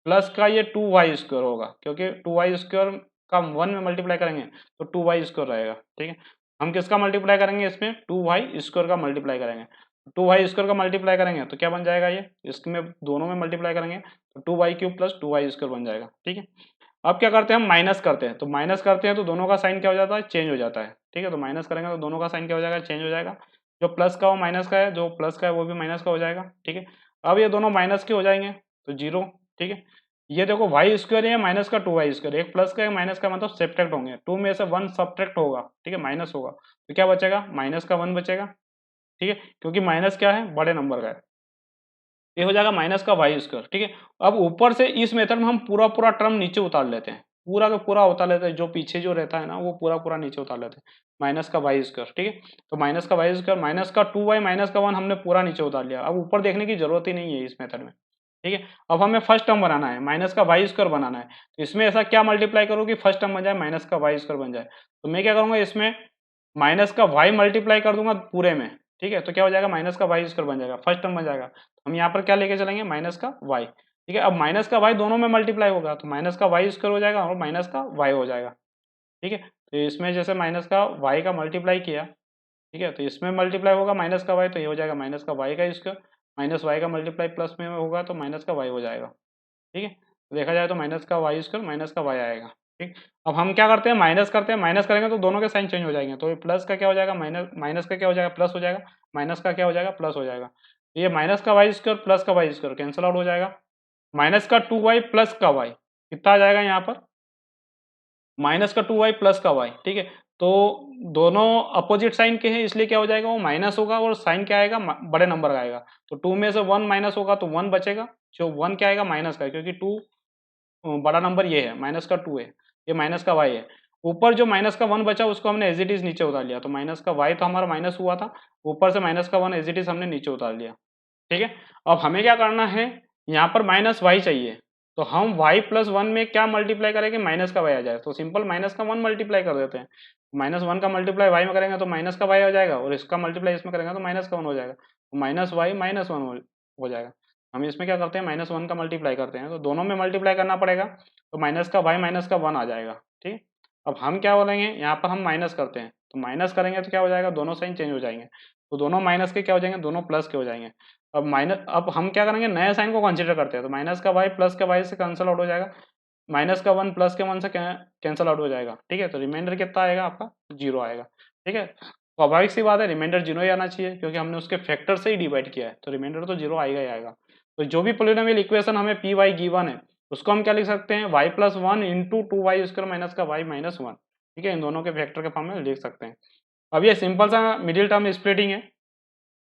प्लस का ये 2y² होगा, क्योंकि 2y² का 1 में मल्टीप्लाई करेंगे तो 2y² रहेगा। ठीक है, हम किसका मल्टीप्लाई करेंगे, इसमें 2y² का मल्टीप्लाई करेंगे, 2y² का मल्टीप्लाई करेंगे तो क्या बन जाएगा, ये इसमें दोनों में मल्टीप्लाई करेंगे तो 2y³ प्लस 2y² बन जाएगा। ठीक है, अब क्या करते हैं, हम माइनस करते हैं, तो माइनस करते हैं तो दोनों का साइन क्या हो जाता है, चेंज हो जाता है। ठीक है, तो माइनस करेंगे तो दोनों का साइन क्या हो जाएगा, चेंज हो जाएगा, जो प्लस का वो माइनस का है, जो प्लस का है वो भी माइनस का हो जाएगा। ठीक है, अब ये दोनों माइनस के हो जाएंगे तो 0। ठीक है, ये देखो वाई स्क्वायर है माइनस का 2y स्क्वायर, एक प्लस का एक माइनस का मतलब सब्ट्रैक्ट होंगे, 2 में से 1 सब्ट्रैक्ट होगा, ठीक है, माइनस होगा, तो क्या बचेगा, माइनस का 1 बचेगा, ठीक है, क्योंकि माइनस क्या है, बड़े नंबर का है, ये हो जाएगा माइनस का वाई स्क्वायर, ठीक है। अब ऊपर से इस मेथड में हम पूरा पूरा टर्म नीचे उतार लेते हैं, पूरा का पूरा उतार लेते हैं, जो पीछे जो रहता है ना वो पूरा पूरा नीचे उतार लेते हैं, माइनस का वाई स्क्वायर, ठीक है। तो माइनस का वाई स्क्वायर माइनस का 2y माइनस का 1 हमने पूरा नीचे उतार लिया, अब ऊपर देखने की जरूरत ही नहीं है इस मेथड में, ठीक है। अब हमें फर्स्ट टर्म बनाना है, माइनस का वाई स्क्वायर बनाना है, तो इसमें ऐसा क्या मल्टीप्लाई करो कि फर्स्ट टर्म बन जाए माइनस का वाई स्क्वायर बन जाए, तो मैं क्या करूंगा, इसमें माइनस का वाई मल्टीप्लाई कर दूंगा पूरे में, ठीक है, तो क्या हो जाएगा, माइनस का वाई स्क्वायर बन जाएगा, फर्स्ट टर्म बन जाएगा। हम यहाँ पर क्या लेके चलेंगे, माइनस का वाई, ठीक है। अब माइनस का वाई दोनों में मल्टीप्लाई होगा, तो माइनस का वाई स्क्वायर हो जाएगा और माइनस का वाई हो जाएगा, ठीक है। तो इसमें जैसे माइनस का वाई का मल्टीप्लाई किया, ठीक है, तो इसमें मल्टीप्लाई होगा माइनस का वाई, तो ये हो जाएगा माइनस का वाई का स्क्वायर, माइनस वाई का मल्टीप्लाई प्लस में होगा तो माइनस का वाई हो जाएगा, ठीक है। तो देखा जाए तो माइनस का वाई स्क्वायर माइनस का वाई आएगा, ठीक। अब हम क्या करते हैं, माइनस करते हैं, माइनस करेंगे तो दोनों के साइन चेंज हो जाएंगे, तो ये प्लस का क्या हो जाएगा, माइनस माइनस का क्या हो जाएगा, प्लस हो जाएगा, माइनस का क्या हो जाएगा, प्लस हो जाएगा, ये माइनस का वाई स्क्वायर प्लस का वाई स्क्वायर कैंसिल आउट हो जाएगा, माइनस का 2y प्लस का y कितना आ जाएगा यहाँ पर, माइनस का 2y प्लस का y, ठीक है। तो दोनों अपोजिट साइन के हैं इसलिए क्या हो जाएगा, वो माइनस होगा और साइन क्या आएगा, बड़े नंबर का आएगा, तो 2 में से 1 माइनस होगा तो 1 बचेगा, जो 1 क्या आएगा, माइनस का, क्योंकि 2 बड़ा नंबर ये है, माइनस का 2 है, ये माइनस का y है, ऊपर जो माइनस का 1 बचा उसको हमने एज इट इज नीचे उतार लिया, तो माइनस का y तो हमारा माइनस हुआ था, ऊपर से माइनस का 1 एज इट इज हमने नीचे उतार लिया, ठीक है। अब हमें क्या करना है, यहाँ पर माइनस वाई चाहिए, तो हम y प्लस 1 में क्या मल्टीप्लाई करेंगे, माइनस का y आ जाए, तो सिंपल माइनस का 1 मल्टीप्लाई कर देते हैं, माइनस 1 का मल्टीप्लाई y में करेंगे तो माइनस का y हो जाएगा, और इसका मल्टीप्लाई इसमें करेंगे तो माइनस का 1 हो जाएगा, तो माइनस वाई माइनस 1 हो जाएगा। हम इसमें क्या करते हैं, माइनस 1 का मल्टीप्लाई करते हैं, तो दोनों में मल्टीप्लाई करना पड़ेगा, तो माइनस का y माइनस का 1 आ जाएगा, ठीक है। अब हम क्या बोलेंगे, यहाँ पर हम माइनस करते हैं, तो माइनस करेंगे तो क्या हो जाएगा, दोनों साइन चेंज हो जाएंगे, तो दोनों माइनस के क्या हो जाएंगे, दोनों प्लस के हो जाएंगे। अब हम क्या करेंगे, नए साइन को कंसीडर करते हैं, तो माइनस का वाई प्लस का वाई से कैंसिल आउट हो जाएगा, माइनस का 1 प्लस के 1 से कैंसिल आउट हो जाएगा, ठीक है। तो रिमाइंडर कितना आएगा आपका, 0 आएगा, ठीक है। स्वाभाविक सी बात है, रिमाइंडर 0 ही आना चाहिए, क्योंकि हमने उसके फैक्टर से ही डिवाइड किया है, तो रिमाइंडर तो 0 आएगा ही आएगा। तो जो भी पोलिनोमियल इक्वेशन हमें पी वाई गिवन है उसको हम क्या लिख सकते हैं, y plus 1 into 2y square minus का वाई माइनस 1, ठीक है, इन दोनों के फैक्टर के फॉर्म में लिख सकते हैं। अब ये सिंपल सा मिडिल टर्म स्प्लिटिंग है,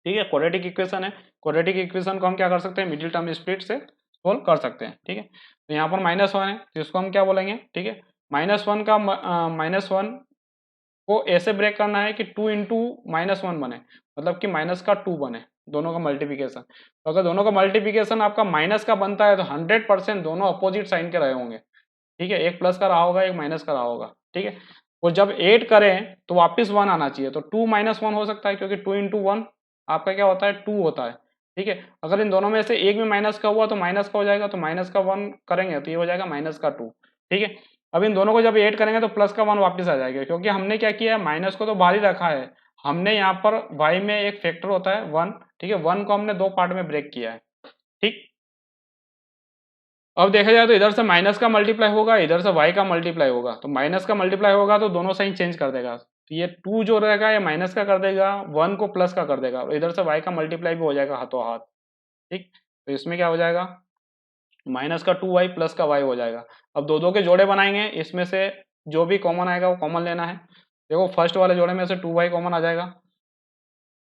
ठीक है, क्वाड्रेटिक इक्वेशन है, क्वाड्रेटिक इक्वेशन को हम क्या कर सकते हैं, मिडिल टर्म स्प्लिट से सोल्व कर सकते हैं, ठीक है। तो यहाँ पर माइनस 1 है तो इसको हम क्या बोलेंगे, ठीक है, माइनस 1 का माइनस 1 को ऐसे ब्रेक करना है कि 2 इंटू माइनस 1 बने, मतलब कि माइनस का 2 बने, दोनों का मल्टीप्लिकेशन, तो अगर दोनों का मल्टीप्लिकेशन आपका माइनस का बनता है तो 100% दोनों अपोजिट साइन के रहे होंगे, ठीक है, एक प्लस का रहा होगा एक माइनस का रहा होगा, ठीक है। और जब ऐड करें तो वापस 1 आना चाहिए, तो 2 माइनस 1 हो सकता है, क्योंकि 2 इंटू 1 आपका क्या होता है, 2 होता है, ठीक है। अगर इन दोनों में से एक में माइनस का हुआ तो माइनस का हो जाएगा, तो माइनस का 1 करेंगे तो ये हो जाएगा माइनस का 2, ठीक है। अब इन दोनों को जब ऐड करेंगे तो प्लस का 1 वापस आ जाएगा, क्योंकि हमने क्या किया है, माइनस को तो बाहर ही रखा है, हमने यहाँ पर y में एक फैक्टर होता है 1, ठीक है, 1 को हमने 2 पार्ट में ब्रेक किया है, ठीक। अब देखा जाए तो इधर से माइनस का मल्टीप्लाई होगा, इधर से y का मल्टीप्लाई होगा, तो माइनस का मल्टीप्लाई होगा तो दोनों साइन चेंज कर देगा, तो ये 2 जो रहेगा ये माइनस का कर देगा, 1 को प्लस का कर देगा, और इधर से y का मल्टीप्लाई भी हो जाएगा हाथों हाथ, ठीक। तो इसमें क्या हो जाएगा, माइनस का 2y प्लस का y हो जाएगा। अब दो दो के जोड़े बनाएंगे, इसमें से जो भी कॉमन आएगा वो कॉमन लेना है, देखो फर्स्ट वाले जोड़े में से 2y कॉमन आ जाएगा,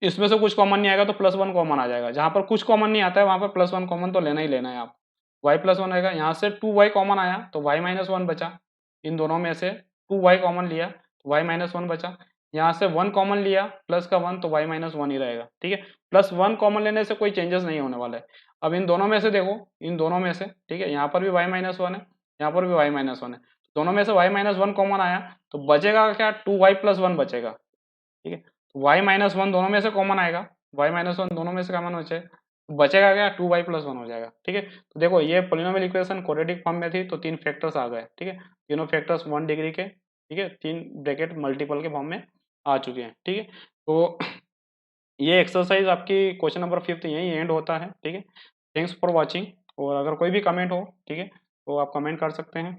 इसमें से कुछ कॉमन नहीं आएगा तो प्लस 1 कॉमन आ जाएगा, जहां पर कुछ कॉमन नहीं आता है वहां पर प्लस 1 कॉमन तो लेना ही लेना है आप, y प्लस 1 आएगा, यहाँ से 2y कॉमन आया तो y माइनस 1 बचा, इन दोनों में से 2y कॉमन लिया तो y माइनस 1 बचा, यहाँ से 1 कॉमन लिया प्लस का 1 तो y माइनस 1 ही रहेगा, ठीक है। प्लस 1 कॉमन लेने से कोई चेंजेस नहीं होने वाला है। अब इन दोनों में से देखो, इन दोनों में से, ठीक है, यहाँ पर भी y माइनस 1 है, यहाँ पर भी y माइनस 1 है, दोनों में से y माइनस 1 कॉमन आया तो बचेगा क्या, 2y प्लस 1 बचेगा, ठीक है। तो y माइनस 1 दोनों में से कॉमन आएगा, y माइनस 1 दोनों में से कॉमन बचे, तो बचेगा क्या, 2y प्लस 1 हो जाएगा, ठीक है। तो देखो ये पोलिनोमियल इक्वेशन क्वाड्रेटिक फॉर्म में थी तो 3 फैक्टर्स आ गए, ठीक है, तीनों फैक्टर्स 1 डिग्री के, ठीक है, 3 ब्रैकेट मल्टीपल के फॉर्म में आ चुके हैं, ठीक है। तो ये एक्सरसाइज आपकी क्वेश्चन नंबर 5 यही एंड होता है, ठीक है। थैंक्स फॉर वॉचिंग, और अगर कोई भी कमेंट हो, ठीक है, तो आप कमेंट कर सकते हैं।